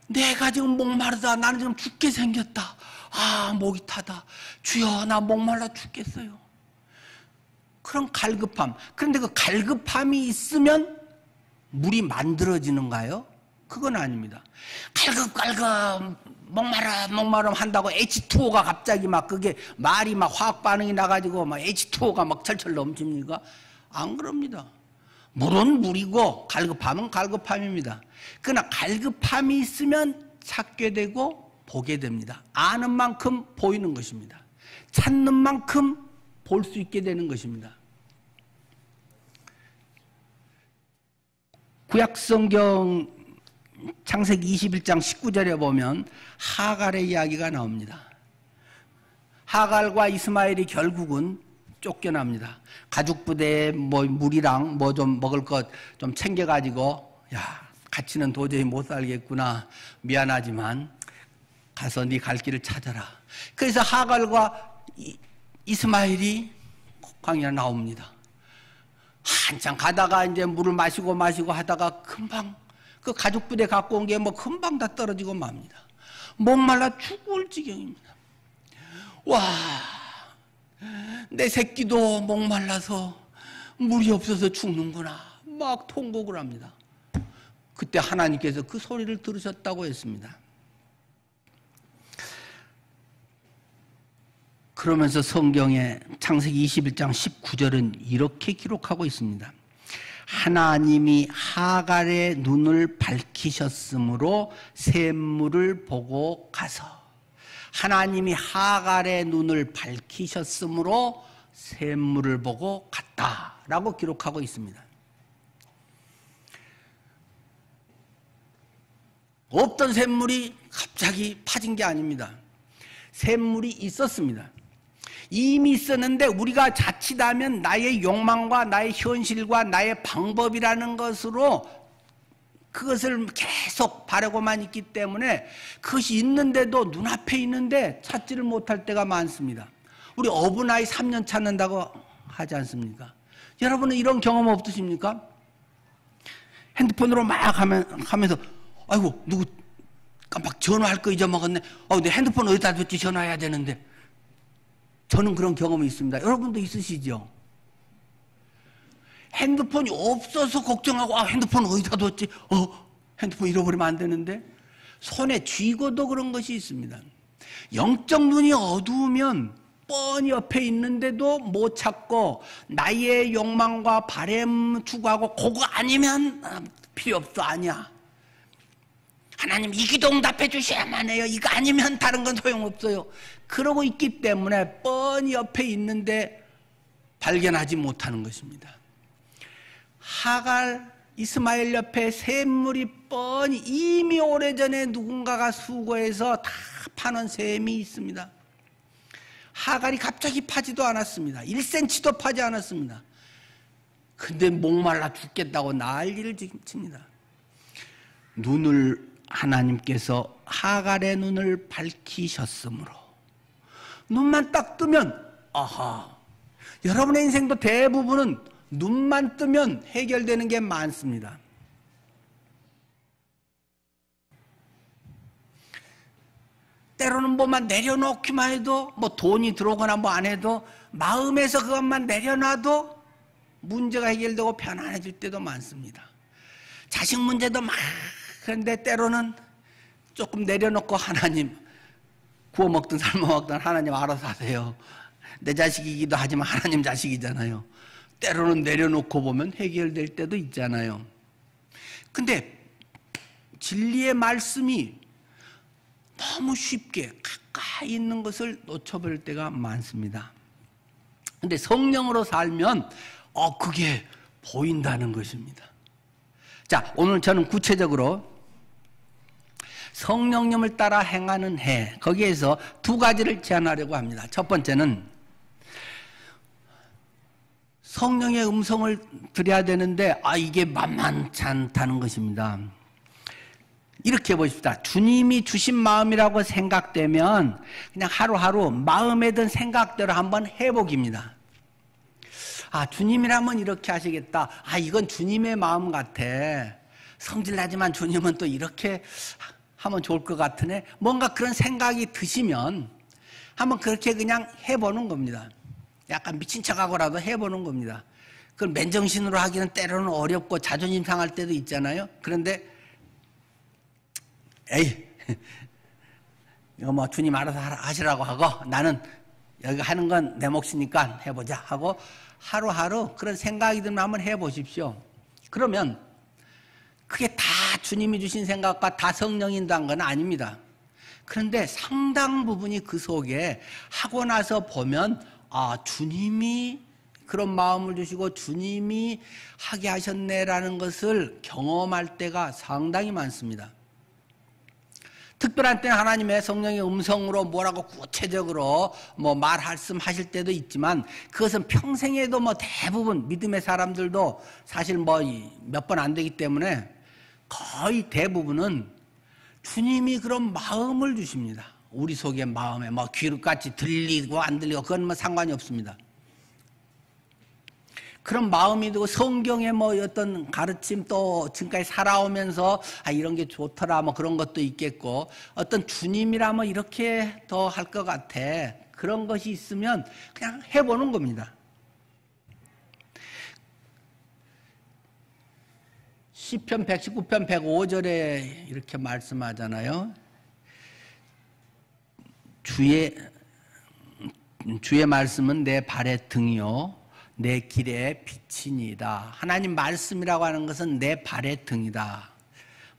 내가 지금 목마르다, 나는 지금 죽게 생겼다, 아 목이 타다, 주여 나 목말라 죽겠어요. 그런 갈급함. 그런데 그 갈급함이 있으면 물이 만들어지는가요? 그건 아닙니다. 갈급 목마름 한다고 H2O가 갑자기 막 그게 말이 막 화학 반응이 나가지고 막 H2O가 막 철철 넘칩니까? 안 그럽니다. 물은 물이고 갈급함은 갈급함입니다. 그러나 갈급함이 있으면 찾게 되고 보게 됩니다. 아는 만큼 보이는 것입니다. 찾는 만큼 볼 수 있게 되는 것입니다. 구약성경 창세기 21장 19절에 보면 하갈의 이야기가 나옵니다. 하갈과 이스마엘이 결국은 쫓겨납니다. 가죽 부대에 뭐 물이랑 뭐 좀 먹을 것 좀 챙겨가지고, 야, 같이는 도저히 못 살겠구나, 미안하지만 가서 네 갈 길을 찾아라. 그래서 하갈과 이스마엘이 광야에 나옵니다. 한참 가다가 이제 물을 마시고 하다가 금방 그 가죽 부대 갖고 온 게 뭐 금방 다 떨어지고 맙니다. 목말라 죽을 지경입니다. 와, 내 새끼도 목말라서 물이 없어서 죽는구나. 막 통곡을 합니다. 그때 하나님께서 그 소리를 들으셨다고 했습니다. 그러면서 성경의 창세기 21장 19절은 이렇게 기록하고 있습니다. 하나님이 하갈의 눈을 밝히셨으므로 샘물을 보고 가서, 하나님이 하갈의 눈을 밝히셨으므로 샘물을 보고 갔다라고 기록하고 있습니다. 없던 샘물이 갑자기 파진 게 아닙니다. 샘물이 있었습니다. 이미 있었는데 우리가 자칫하면 나의 욕망과 나의 현실과 나의 방법이라는 것으로 그것을 계속 바라고만 있기 때문에 그것이 있는데도 눈앞에 있는데 찾지를 못할 때가 많습니다. 우리 어부나이 3년 찾는다고 하지 않습니까? 여러분은 이런 경험 없으십니까? 핸드폰으로 막 하면서 아이고 누구 깜빡 전화할 거 잊어먹었네. 내 핸드폰 어디다 뒀지? 전화해야 되는데. 저는 그런 경험이 있습니다. 여러분도 있으시죠? 핸드폰이 없어서 걱정하고 핸드폰 어디다 뒀지? 핸드폰 잃어버리면 안 되는데. 손에 쥐고도 그런 것이 있습니다. 영적 눈이 어두우면 뻔히 옆에 있는데도 못 찾고 나의 욕망과 바람 추구하고 그거 아니면 필요 없어. 아니야. 하나님 이 기도 응답해 주셔야만 해요. 이거 아니면 다른 건 소용없어요. 그러고 있기 때문에 뻔히 옆에 있는데 발견하지 못하는 것입니다. 하갈, 이스마엘 옆에 샘물이 뻔히 이미 오래전에 누군가가 수거해서 다 파는 샘이 있습니다. 하갈이 갑자기 파지도 않았습니다. 1cm도 파지 않았습니다. 근데 목말라 죽겠다고 난리를 칩니다. 하나님께서 하갈의 눈을 밝히셨으므로, 눈만 딱 뜨면 여러분의 인생도 대부분은 눈만 뜨면 해결되는 게 많습니다. 때로는 뭐만 내려놓기만 해도, 뭐 돈이 들어오거나 뭐 안 해도 마음에서 그것만 내려놔도 문제가 해결되고 편안해질 때도 많습니다. 자식 문제도 막, 그런데 때로는 조금 내려놓고 하나님, 구워 먹든 삶아 먹든 하나님 알아서 하세요. 내 자식이기도 하지만 하나님 자식이잖아요. 때로는 내려놓고 보면 해결될 때도 있잖아요. 근데 진리의 말씀이 너무 쉽게 가까이 있는 것을 놓쳐버릴 때가 많습니다. 근데 성령으로 살면 그게 보인다는 것입니다. 자, 오늘 저는 구체적으로 성령님을 따라 행하는 해, 거기에서 두 가지를 제안하려고 합니다. 첫 번째는 성령의 음성을 들어야 되는데 이게 만만치 않다는 것입니다. 이렇게 보십시다. 주님이 주신 마음이라고 생각되면 그냥 하루하루 마음에 든 생각대로 한번 해보기입니다. 주님이라면 이렇게 하시겠다. 이건 주님의 마음 같아. 성질나지만 주님은 또 이렇게 하면 좋을 것 같으네. 뭔가 그런 생각이 드시면 한번 그렇게 그냥 해보는 겁니다. 약간 미친 척하고라도 해보는 겁니다. 그걸 맨정신으로 하기는 때로는 어렵고 자존심 상할 때도 있잖아요. 그런데 이거 뭐 주님 알아서 하시라고 하고 나는 여기 하는 건 내 몫이니까 해보자 하고 하루하루 그런 생각이 들면 한번 해보십시오. 그러면 그게 다 주님이 주신 생각과 다 성령인다는 건 아닙니다. 그런데 상당 부분이 그 속에 하고 나서 보면 주님이 그런 마음을 주시고 주님이 하게 하셨네라는 것을 경험할 때가 상당히 많습니다. 특별한 때는 하나님의 성령의 음성으로 뭐라고 구체적으로 뭐 말씀하실 때도 있지만 그것은 평생에도 뭐 대부분 믿음의 사람들도 사실 뭐 몇 번 안 되기 때문에 거의 대부분은 주님이 그런 마음을 주십니다. 우리 속의 마음에 뭐 귀로같이 들리고 안 들리고 그건 뭐 상관이 없습니다. 그런 마음이 들고 성경의 뭐 어떤 가르침 또 지금까지 살아오면서 이런 게 좋더라 뭐 그런 것도 있겠고 어떤 주님이라면 이렇게 더 할 것 같아. 그런 것이 있으면 그냥 해보는 겁니다. 시편 119편 105절에 이렇게 말씀하잖아요. 주의 말씀은 내 발의 등이요 내 길의 빛이니이다. 하나님 말씀이라고 하는 것은 내 발의 등이다.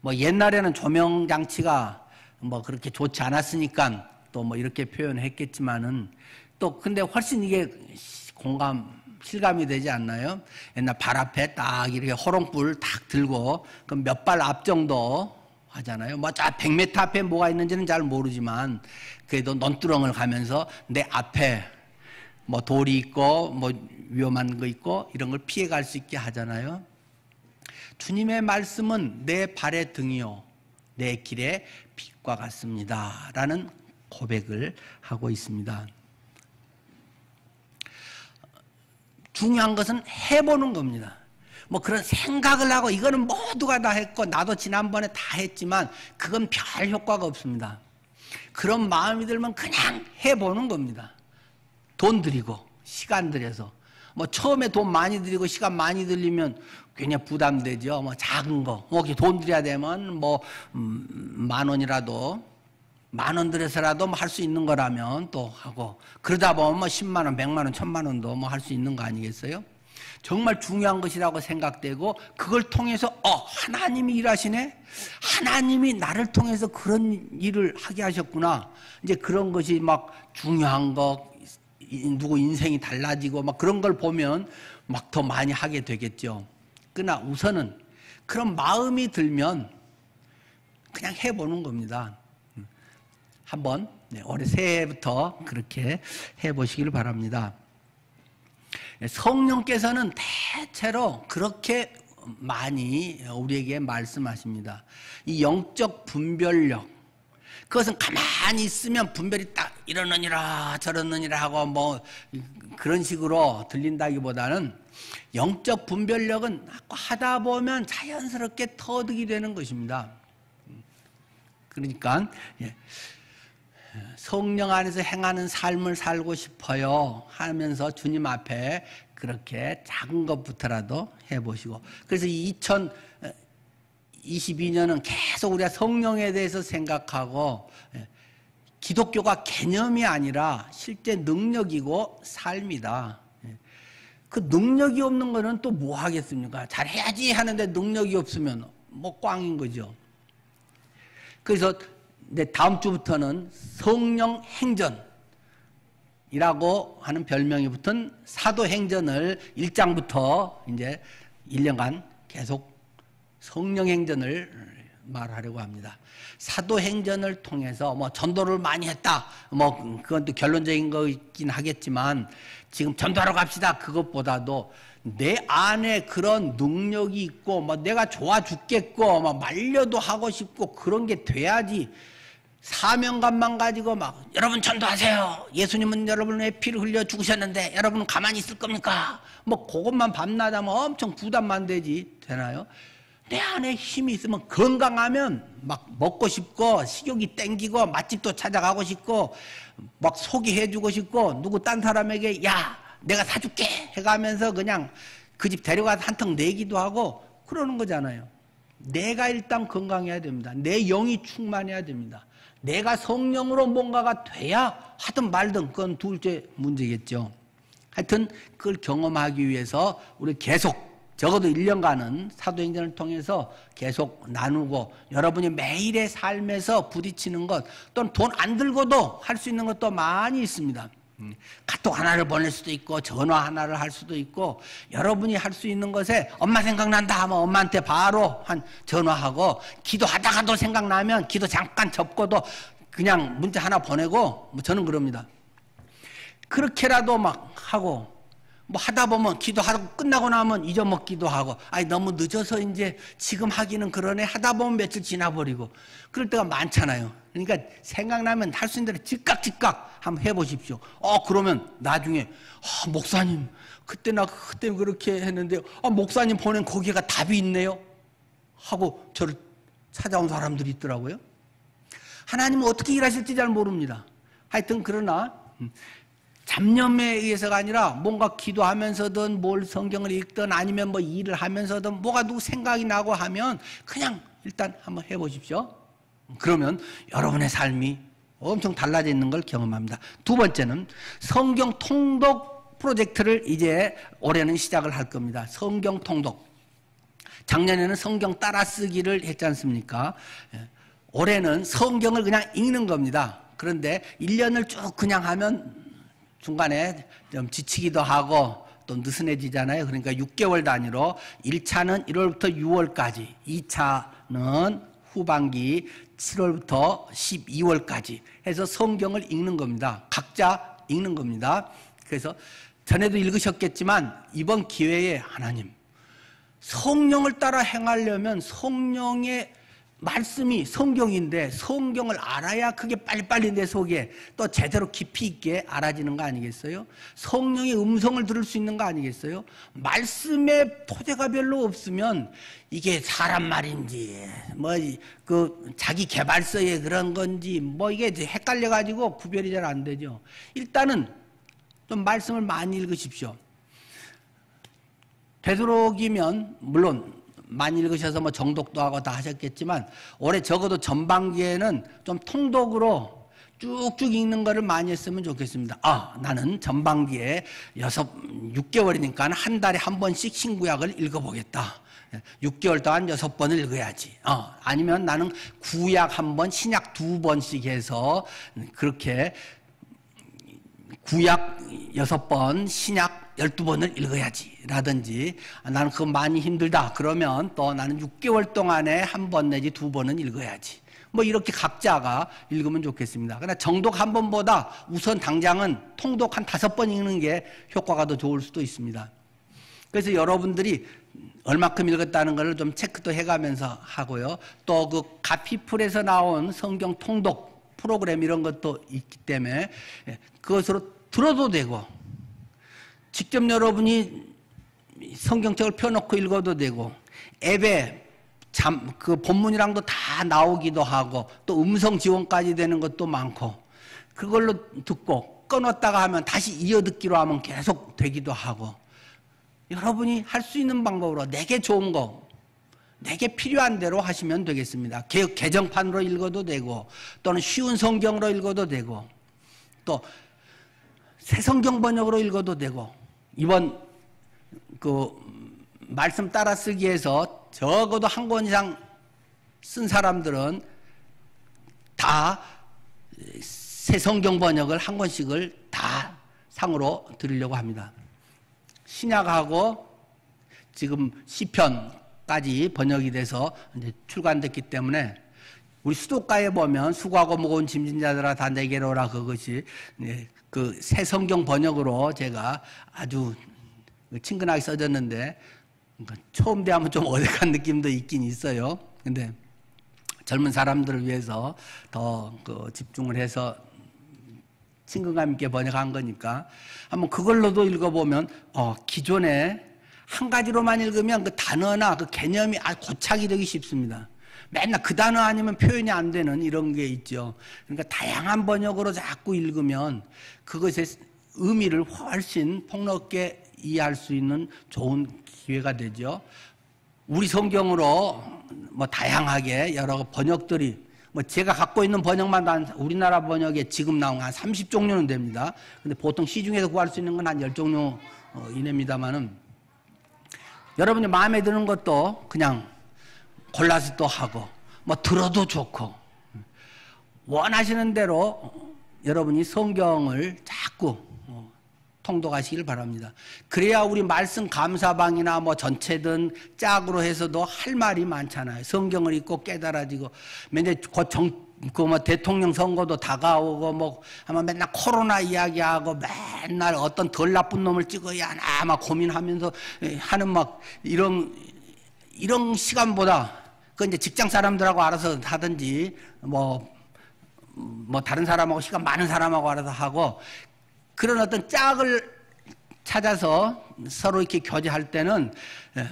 뭐 옛날에는 조명 장치가 뭐 그렇게 좋지 않았으니까 또 뭐 이렇게 표현했겠지만은 또 근데 훨씬 이게 실감이 되지 않나요? 옛날 발 앞에 딱 이렇게 호롱불 딱 들고 그럼 몇 발 앞 정도 하잖아요. 뭐 100m 앞에 뭐가 있는지는 잘 모르지만 그래도 논두렁을 가면서 내 앞에 뭐 돌이 있고 뭐 위험한 거 있고 이런 걸 피해 갈 수 있게 하잖아요. 주님의 말씀은 내 발의 등이요 내 길의 빛과 같습니다 라는 고백을 하고 있습니다. 중요한 것은 해보는 겁니다. 뭐 그런 생각을 하고 이거는 모두가 다 했고 나도 지난번에 다 했지만 그건 별 효과가 없습니다. 그런 마음이 들면 그냥 해보는 겁니다. 돈 들이고 시간 들여서 뭐 처음에 돈 많이 들이고 시간 많이 들리면 괜히 부담되죠. 뭐 작은 거 뭐 돈 들여야 되면 뭐 10,000원이라도 10,000원 들여서라도 뭐 할 수 있는 거라면 또 하고 그러다 보면 뭐 10만 원, 100만 원, 1,000만 원도 뭐 할 수 있는 거 아니겠어요? 정말 중요한 것이라고 생각되고 그걸 통해서 하나님이 일하시네? 하나님이 나를 통해서 그런 일을 하게 하셨구나. 이제 그런 것이 막 중요한 거 누구 인생이 달라지고 막 그런 걸 보면 막 더 많이 하게 되겠죠. 그러나 우선은 그런 마음이 들면 그냥 해보는 겁니다. 한번 올해 새해부터 그렇게 해보시길 바랍니다. 성령께서는 대체로 그렇게 많이 우리에게 말씀하십니다. 이 영적 분별력, 그것은 가만히 있으면 분별이 딱 이러느니라 저러느니라 하고 뭐 그런 식으로 들린다기보다는 영적 분별력은 하다 보면 자연스럽게 터득이 되는 것입니다. 그러니까 성령 안에서 행하는 삶을 살고 싶어요 하면서 주님 앞에 그렇게 작은 것부터라도 해보시고 그래서 2022년은 계속 우리가 성령에 대해서 생각하고 기독교가 개념이 아니라 실제 능력이고 삶이다. 그 능력이 없는 거는 또 뭐 하겠습니까? 잘해야지 하는데 능력이 없으면 뭐 꽝인 거죠. 그래서 이제 다음 주부터는 성령 행전이라고 하는 별명이 붙은 사도행전을 1장부터 이제 1년간 계속 성령 행전을 말하려고 합니다. 사도행전을 통해서 뭐 전도를 많이 했다. 뭐 그건 또 결론적인 거긴 하겠지만 지금 전도하러 갑시다. 그것보다도 내 안에 그런 능력이 있고 뭐 내가 좋아 죽겠고 막 말려도 하고 싶고 그런 게 돼야지 사명감만 가지고 막 여러분 전도하세요. 예수님은 여러분의 피를 흘려 죽으셨는데 여러분은 가만히 있을 겁니까? 뭐 그것만 밤낮 하면 엄청 부담만 되나요? 내 안에 힘이 있으면 건강하면 막 먹고 싶고 식욕이 땡기고 맛집도 찾아가고 싶고 막 소개해주고 싶고 누구 딴 사람에게 야 내가 사줄게 해가면서 그냥 그 집 데려가서 한턱 내기도 하고 그러는 거잖아요. 내가 일단 건강해야 됩니다. 내 영이 충만해야 됩니다. 내가 성령으로 뭔가가 돼야 하든 말든 그건 둘째 문제겠죠. 하여튼 그걸 경험하기 위해서 우리 계속 적어도 1년간은 사도행전을 통해서 계속 나누고 여러분이 매일의 삶에서 부딪히는 것 또는 돈 안 들고도 할 수 있는 것도 많이 있습니다. 카톡 하나를 보낼 수도 있고 전화 하나를 할 수도 있고 여러분이 할 수 있는 것에 엄마 생각난다 하면 엄마한테 바로 한 전화하고 기도하다가도 생각나면 기도 잠깐 접고도 그냥 문자 하나 보내고 뭐 저는 그럽니다. 그렇게라도 막 하고 뭐 하다 보면 기도하고 끝나고 나면 잊어먹기도 하고, 아니 너무 늦어서 이제 지금 하기는 그러네 하다 보면 며칠 지나버리고 그럴 때가 많잖아요. 그러니까 생각나면 할 수 있는 대로 즉각 한번 해보십시오. 그러면 나중에 목사님 그때 그렇게 했는데 목사님 보낸 거기가 답이 있네요 하고 저를 찾아온 사람들이 있더라고요. 하나님은 어떻게 일하실지 잘 모릅니다. 하여튼 그러나 잡념에 의해서가 아니라 뭔가 기도하면서든 뭘 성경을 읽든 아니면 뭐 일을 하면서든 뭐가 누구 생각이 나고 하면 그냥 일단 한번 해보십시오. 그러면 여러분의 삶이 엄청 달라져 있는 걸 경험합니다. 두 번째는 성경 통독 프로젝트를 이제 올해는 시작을 할 겁니다. 성경 통독. 작년에는 성경 따라쓰기를 했지 않습니까? 올해는 성경을 그냥 읽는 겁니다. 그런데 1년을 쭉 그냥 하면 중간에 좀 지치기도 하고 또 느슨해지잖아요. 그러니까 6개월 단위로 1차는 1월부터 6월까지, 2차는 후반기 7월부터 12월까지 해서 성경을 읽는 겁니다. 각자 읽는 겁니다. 그래서 전에도 읽으셨겠지만 이번 기회에 하나님, 성령을 따라 행하려면 성령의 말씀이 성경인데 성경을 알아야 그게 빨리빨리 내 속에 또 제대로 깊이 있게 알아지는 거 아니겠어요? 성령의 음성을 들을 수 있는 거 아니겠어요? 말씀에 토대가 별로 없으면 이게 사람 말인지 뭐 그 자기 개발서의 그런 건지 뭐 이게 헷갈려 가지고 구별이 잘 안 되죠. 일단은 좀 말씀을 많이 읽으십시오. 되도록이면 물론 많이 읽으셔서 뭐 정독도 하고 다 하셨겠지만 올해 적어도 전반기에는 좀 통독으로 쭉쭉 읽는 거를 많이 했으면 좋겠습니다. 나는 전반기에 6개월이니까 한 달에 한 번씩 신구약을 읽어보겠다. 6개월 동안 6번을 읽어야지. 아니면 나는 구약 한 번, 신약 2번씩 해서 그렇게 구약 6번, 신약 12번을 읽어야지 라든지, 나는 그거 많이 힘들다 그러면 또 나는 6개월 동안에 한 번 내지 2번은 읽어야지. 뭐 이렇게 각자가 읽으면 좋겠습니다. 그러나 정독 한 번보다 우선 당장은 통독 한 5번 읽는 게 효과가 더 좋을 수도 있습니다. 그래서 여러분들이 얼마큼 읽었다는 걸 좀 체크도 해가면서 하고요. 또 그 가피풀에서 나온 성경 통독 프로그램 이런 것도 있기 때문에 그것으로 들어도 되고, 직접 여러분이 성경책을 펴놓고 읽어도 되고, 앱에 그 본문이랑도 다 나오기도 하고, 또 음성 지원까지 되는 것도 많고, 그걸로 듣고 끊었다가 하면 다시 이어듣기로 하면 계속 되기도 하고, 여러분이 할 수 있는 방법으로 내게 좋은 거, 내게 필요한 대로 하시면 되겠습니다. 개정판으로 읽어도 되고, 또는 쉬운 성경으로 읽어도 되고, 또 새 성경 번역으로 읽어도 되고, 이번 그 말씀 따라쓰기에서 적어도 한 권 이상 쓴 사람들은 다 새 성경 번역을 한 권씩을 다 상으로 드리려고 합니다. 신약하고 지금 시편까지 번역이 돼서 이제 출간됐기 때문에, 우리 수도가에 보면 수고하고 무거운 짐진 자들아 다 내게로 오라, 그것이 그 새 성경 번역으로 제가 아주 친근하게 써졌는데, 처음 대하면 좀 어색한 느낌도 있긴 있어요. 근데 젊은 사람들을 위해서 더 집중을 해서 친근감 있게 번역한 거니까 한번 그걸로도 읽어보면, 기존에 한 가지로만 읽으면 그 단어나 그 개념이 고착이 되기 쉽습니다. 맨날 그 단어 아니면 표현이 안 되는 이런 게 있죠. 그러니까 다양한 번역으로 자꾸 읽으면 그것의 의미를 훨씬 폭넓게 이해할 수 있는 좋은 기회가 되죠. 우리 성경으로 뭐 다양하게 여러 번역들이, 뭐 제가 갖고 있는 번역만 우리나라 번역에 지금 나온 한 30종류는 됩니다. 근데 보통 시중에서 구할 수 있는 건 한 10종류 이내입니다만은, 여러분이 마음에 드는 것도 그냥 골라서 또 하고, 뭐 들어도 좋고, 원하시는 대로 여러분이 성경을 자꾸 통독하시길 바랍니다. 그래야 우리 말씀 감사방이나 뭐 전체든 짝으로 해서도 할 말이 많잖아요. 성경을 읽고 깨달아지고, 맨날 그 뭐 대통령 선거도 다가오고 뭐 아마 맨날 코로나 이야기하고 맨날 어떤 덜 나쁜 놈을 찍어야 하나 막 고민하면서 하는 막 이런 시간보다 그 이제 직장 사람들하고 알아서 하든지 뭐 다른 사람하고 시간 많은 사람하고 알아서 하고 그런 어떤 짝을 찾아서 서로 이렇게 교제할 때는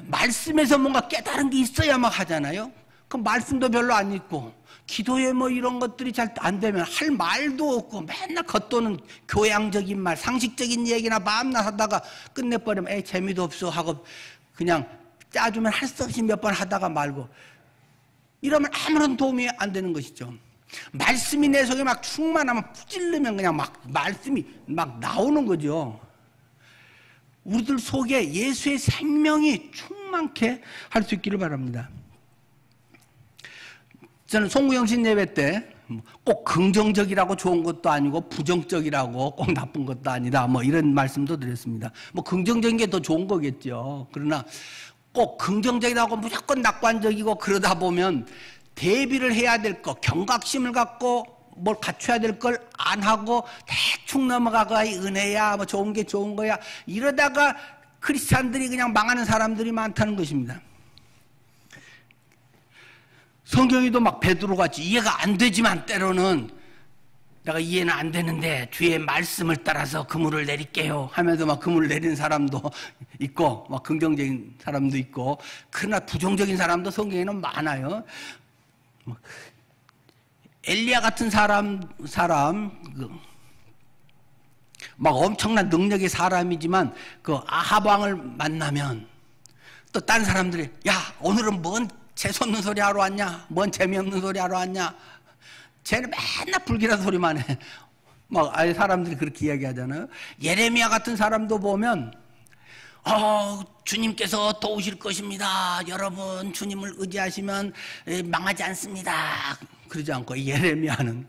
말씀에서 뭔가 깨달은 게 있어야 막 하잖아요. 그 말씀도 별로 안 있고 기도에 뭐 이런 것들이 잘 안 되면 할 말도 없고 맨날 겉도는 교양적인 말, 상식적인 얘기나 마음나 하다가 끝내버리면 에이 재미도 없어 하고 그냥 짜주면 할 수 없이 몇 번 하다가 말고 이러면 아무런 도움이 안 되는 것이죠. 말씀이 내 속에 막 충만하면 푸질르면 그냥 막 말씀이 막 나오는 거죠. 우리들 속에 예수의 생명이 충만케 할 수 있기를 바랍니다. 저는 송구영신 예배 때 꼭 긍정적이라고 좋은 것도 아니고 부정적이라고 꼭 나쁜 것도 아니다 뭐 이런 말씀도 드렸습니다. 뭐 긍정적인 게 더 좋은 거겠죠. 그러나 꼭 긍정적이라고 무조건 낙관적이고 그러다 보면 대비를 해야 될 것, 경각심을 갖고 뭘 갖춰야 될 걸 안 하고 대충 넘어가고 은혜야 뭐 좋은 게 좋은 거야 이러다가 크리스찬들이 그냥 망하는 사람들이 많다는 것입니다. 성경에도 막 베드로같이 이해가 안 되지만 때로는 내가 이해는 안 되는데 주의 말씀을 따라서 그물을 내릴게요 하면서 막 그물을 내리는 사람도 있고 막 긍정적인 사람도 있고 그러나 부정적인 사람도 성경에는 많아요. 엘리야 같은 사람 막 엄청난 능력의 사람이지만 그 아합 왕을 만나면 또 다른 사람들이 야 오늘은 뭔 재수없는 소리 하러 왔냐? 뭔 재미없는 소리 하러 왔냐? 쟤는 맨날 불길한 소리만 해. 막 아예 사람들이 그렇게 이야기하잖아요. 예레미야 같은 사람도 보면 주님께서 도우실 것입니다. 여러분 주님을 의지하시면 망하지 않습니다. 그러지 않고 예레미야는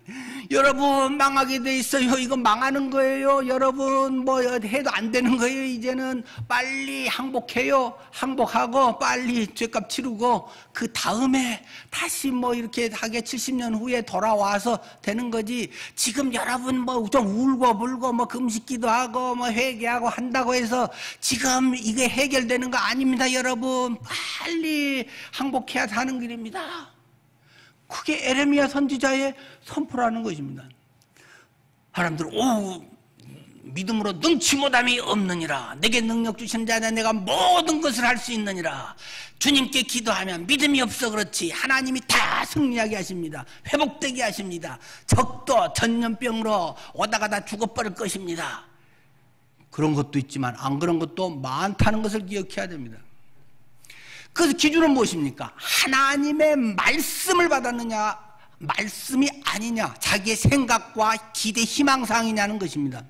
여러분 망하게 돼 있어요. 이거 망하는 거예요. 여러분 뭐 해도 안 되는 거예요. 이제는 빨리 항복해요. 항복하고 빨리 죄값 치르고 그 다음에 다시 뭐 이렇게 하게 70년 후에 돌아와서 되는 거지. 지금 여러분 뭐 좀 울고 불고 뭐 금식기도 하고 뭐 회개하고 한다고 해서 지금 이게 해결되는 거 아닙니다. 여러분 빨리 항복해야 하는 길입니다. 그게 에레미야 선지자의 선포라는 것입니다. 사람들은 믿음으로 능치 못함이 없느니라. 내게 능력 주신 자냐 내가 모든 것을 할 수 있느니라. 주님께 기도하면 믿음이 없어 그렇지 하나님이 다 승리하게 하십니다. 회복되게 하십니다. 적도 전염병으로 오다가 다 죽어버릴 것입니다. 그런 것도 있지만 안 그런 것도 많다는 것을 기억해야 됩니다. 그래서 기준은 무엇입니까? 하나님의 말씀을 받았느냐 말씀이 아니냐 자기의 생각과 기대 희망사항이냐는 것입니다.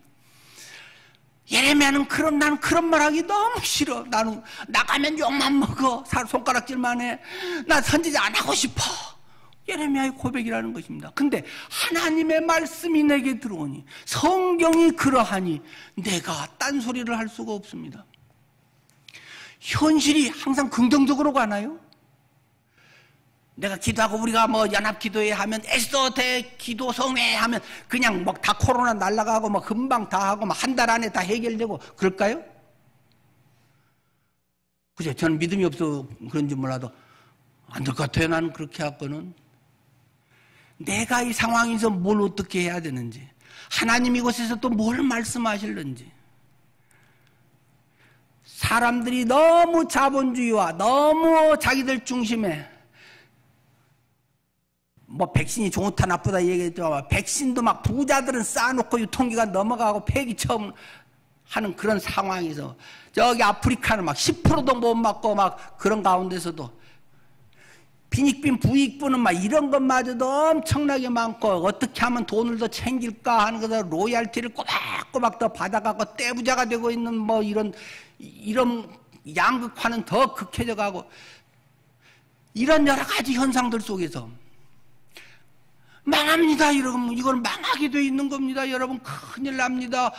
예레미야는 나는 그런 말 하기 너무 싫어. 나는 나가면 욕만 먹어. 손가락질만 해. 나 선지자 안 하고 싶어. 예레미야의 고백이라는 것입니다. 근데 하나님의 말씀이 내게 들어오니 성경이 그러하니 내가 딴소리를 할 수가 없습니다. 현실이 항상 긍정적으로 가나요? 내가 기도하고 우리가 뭐 연합기도회 하면 애써 대기도 성회 하면 그냥 막 다 코로나 날아가고 막 금방 다 하고 막 한 달 안에 다 해결되고 그럴까요? 그죠? 저는 믿음이 없어 그런지 몰라도 안 될 것 같아요. 나는 그렇게 하고는 내가 이 상황에서 뭘 어떻게 해야 되는지 하나님 이곳에서 또 뭘 말씀하실는지 사람들이 너무 자본주의와 너무 자기들 중심에 뭐 백신이 좋다 나쁘다 얘기했지만 백신도 막 부자들은 쌓아놓고 유통기간 넘어가고 폐기 처음 하는 그런 상황에서 저기 아프리카는 막 10%도 못 맞고 막 그런 가운데서도 빈익빈 부익부는 막 이런 것마저도 엄청나게 많고 어떻게 하면 돈을 더 챙길까 하는 거다 로얄티를 꼬박꼬박 더 받아가고 떼부자가 되고 있는 뭐 이런 양극화는 더 극해져 가고 이런 여러 가지 현상들 속에서 망합니다. 여러분 이건 망하게 돼 있는 겁니다. 여러분 큰일 납니다.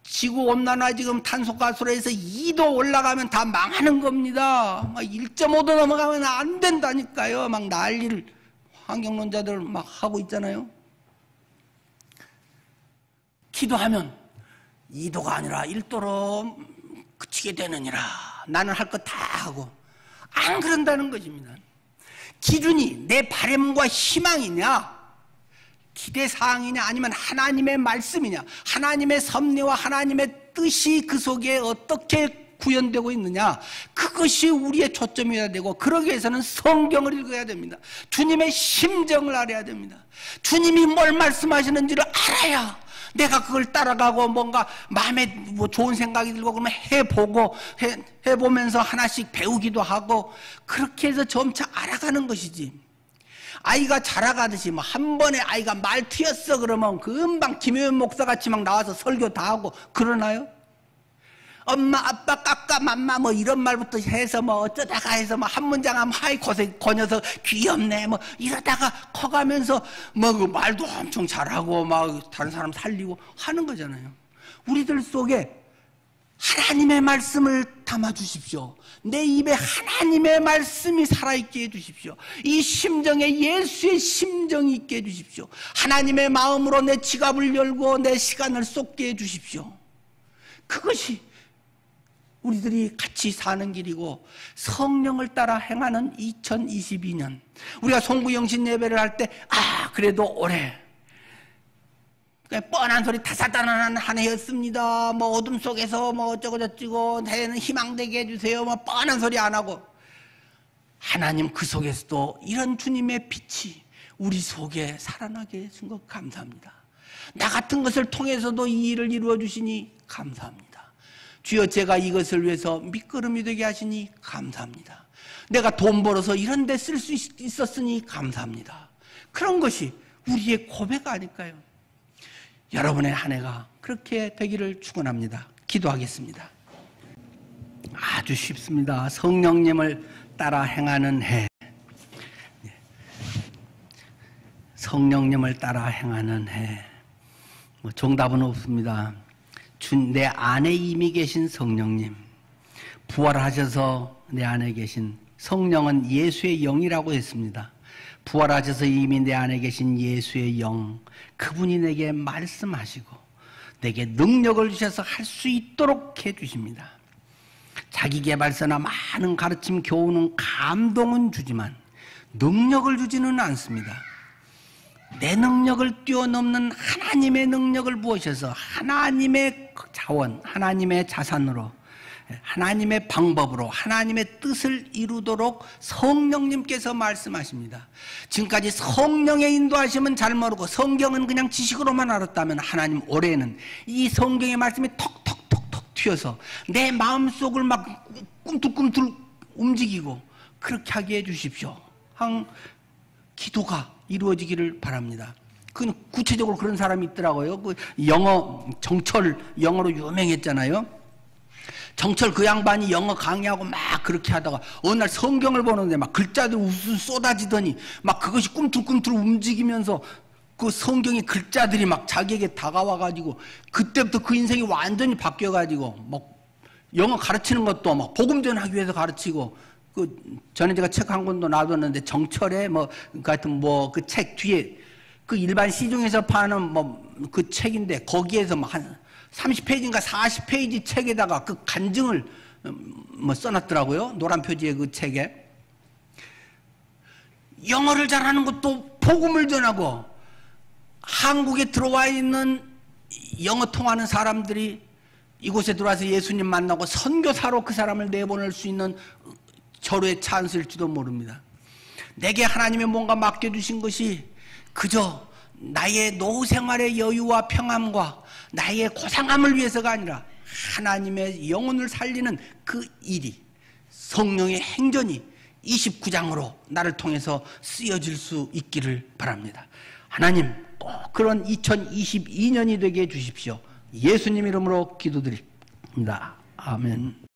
지구온난화 지금 탄소가스로해서 2도 올라가면 다 망하는 겁니다. 1.5도 넘어가면 안 된다니까요. 막 난리를 환경론자들 막 하고 있잖아요. 기도하면 2도가 아니라 1도로 그치게 되느니라. 나는 할 것 다 하고. 안 그런다는 것입니다. 기준이 내 바람과 희망이냐, 기대사항이냐, 아니면 하나님의 말씀이냐, 하나님의 섭리와 하나님의 뜻이 그 속에 어떻게 구현되고 있느냐, 그것이 우리의 초점이어야 되고, 그러기 위해서는 성경을 읽어야 됩니다. 주님의 심정을 알아야 됩니다. 주님이 뭘 말씀하시는지를 알아야 내가 그걸 따라가고 뭔가 마음에 뭐 좋은 생각이 들고 그러면 해보면서 하나씩 배우기도 하고, 그렇게 해서 점차 알아가는 것이지. 아이가 자라가듯이 뭐 한 번에 아이가 말 트였어 그러면 금방 김효연 목사같이 막 나와서 설교 다 하고 그러나요? 엄마 아빠 까까 맘마 뭐 이런 말부터 해서 뭐 어쩌다가 해서 뭐 한 문장 하면 하이 고생 거 녀석 귀엽네 뭐 이러다가 커가면서 뭐 그 말도 엄청 잘하고 막 다른 사람 살리고 하는 거잖아요. 우리들 속에 하나님의 말씀을 담아 주십시오. 내 입에 하나님의 말씀이 살아있게 해주십시오. 이 심정에 예수의 심정이 있게 해주십시오. 하나님의 마음으로 내 지갑을 열고 내 시간을 쏟게 해주십시오. 그것이 우리들이 같이 사는 길이고, 성령을 따라 행하는 2022년, 우리가 송구영신 예배를 할 때 그래도 올해 뻔한 소리 다사다난한 한 해였습니다. 뭐 어둠 속에서 뭐 어쩌고 저쩌고 내는 희망되게 해주세요. 뭐 뻔한 소리 안 하고, 하나님 그 속에서도 이런 주님의 빛이 우리 속에 살아나게 해준 것 감사합니다. 나 같은 것을 통해서도 이 일을 이루어 주시니 감사합니다. 주여, 제가 이것을 위해서 밑거름이 되게 하시니 감사합니다. 내가 돈 벌어서 이런 데 쓸 수 있었으니 감사합니다. 그런 것이 우리의 고백 아닐까요? 여러분의 한 해가 그렇게 되기를 축원합니다. 기도하겠습니다. 아주 쉽습니다. 성령님을 따라 행하는 해. 성령님을 따라 행하는 해. 정답은 없습니다. 내 안에 이미 계신 성령님, 부활하셔서 내 안에 계신 성령은 예수의 영이라고 했습니다. 부활하셔서 이미 내 안에 계신 예수의 영, 그분이 내게 말씀하시고 내게 능력을 주셔서 할 수 있도록 해주십니다. 자기계발서나 많은 가르침, 교훈은 감동은 주지만 능력을 주지는 않습니다. 내 능력을 뛰어넘는 하나님의 능력을 부으셔서 하나님의 자원, 하나님의 자산으로, 하나님의 방법으로 하나님의 뜻을 이루도록 성령님께서 말씀하십니다. 지금까지 성령의 인도하심은 잘 모르고 성경은 그냥 지식으로만 알았다면, 하나님 올해는 이 성경의 말씀이 톡톡톡톡 튀어서 내 마음속을 막 꿈틀꿈틀 움직이고 그렇게 하게 해주십시오. 기도가 이루어지기를 바랍니다. 구체적으로 그런 사람이 있더라고요. 영어, 정철 영어로 유명했잖아요. 정철 그 양반이 영어 강의하고 막 그렇게 하다가 어느 날 성경을 보는데 막 글자들이 우수 쏟아지더니 막 그것이 꿈틀꿈틀 움직이면서 그 성경의 글자들이 막 자기에게 다가와가지고 그때부터 그 인생이 완전히 바뀌어가지고 막 영어 가르치는 것도 막 복음 전하기 위해서 가르치고, 전에 제가 책 한 권도 놔뒀는데 정철의 하여튼 그 책 뒤에 그 일반 시중에서 파는 그 책인데 거기에서 한 30페이지인가 40페이지 책에다가 그 간증을 써놨더라고요. 노란 표지의 그 책에. 영어를 잘하는 것도 복음을 전하고, 한국에 들어와 있는 영어 통하는 사람들이 이곳에 들어와서 예수님 만나고 선교사로 그 사람을 내보낼 수 있는 절호의 찬스일지도 모릅니다. 내게 하나님이 뭔가 맡겨주신 것이 그저 나의 노후 생활의 여유와 평안과 나의 고상함을 위해서가 아니라 하나님의 영혼을 살리는 그 일이, 성령의 행전이 29장으로 나를 통해서 쓰여질 수 있기를 바랍니다. 하나님, 꼭 그런 2022년이 되게 해주십시오. 예수님 이름으로 기도드립니다. 아멘.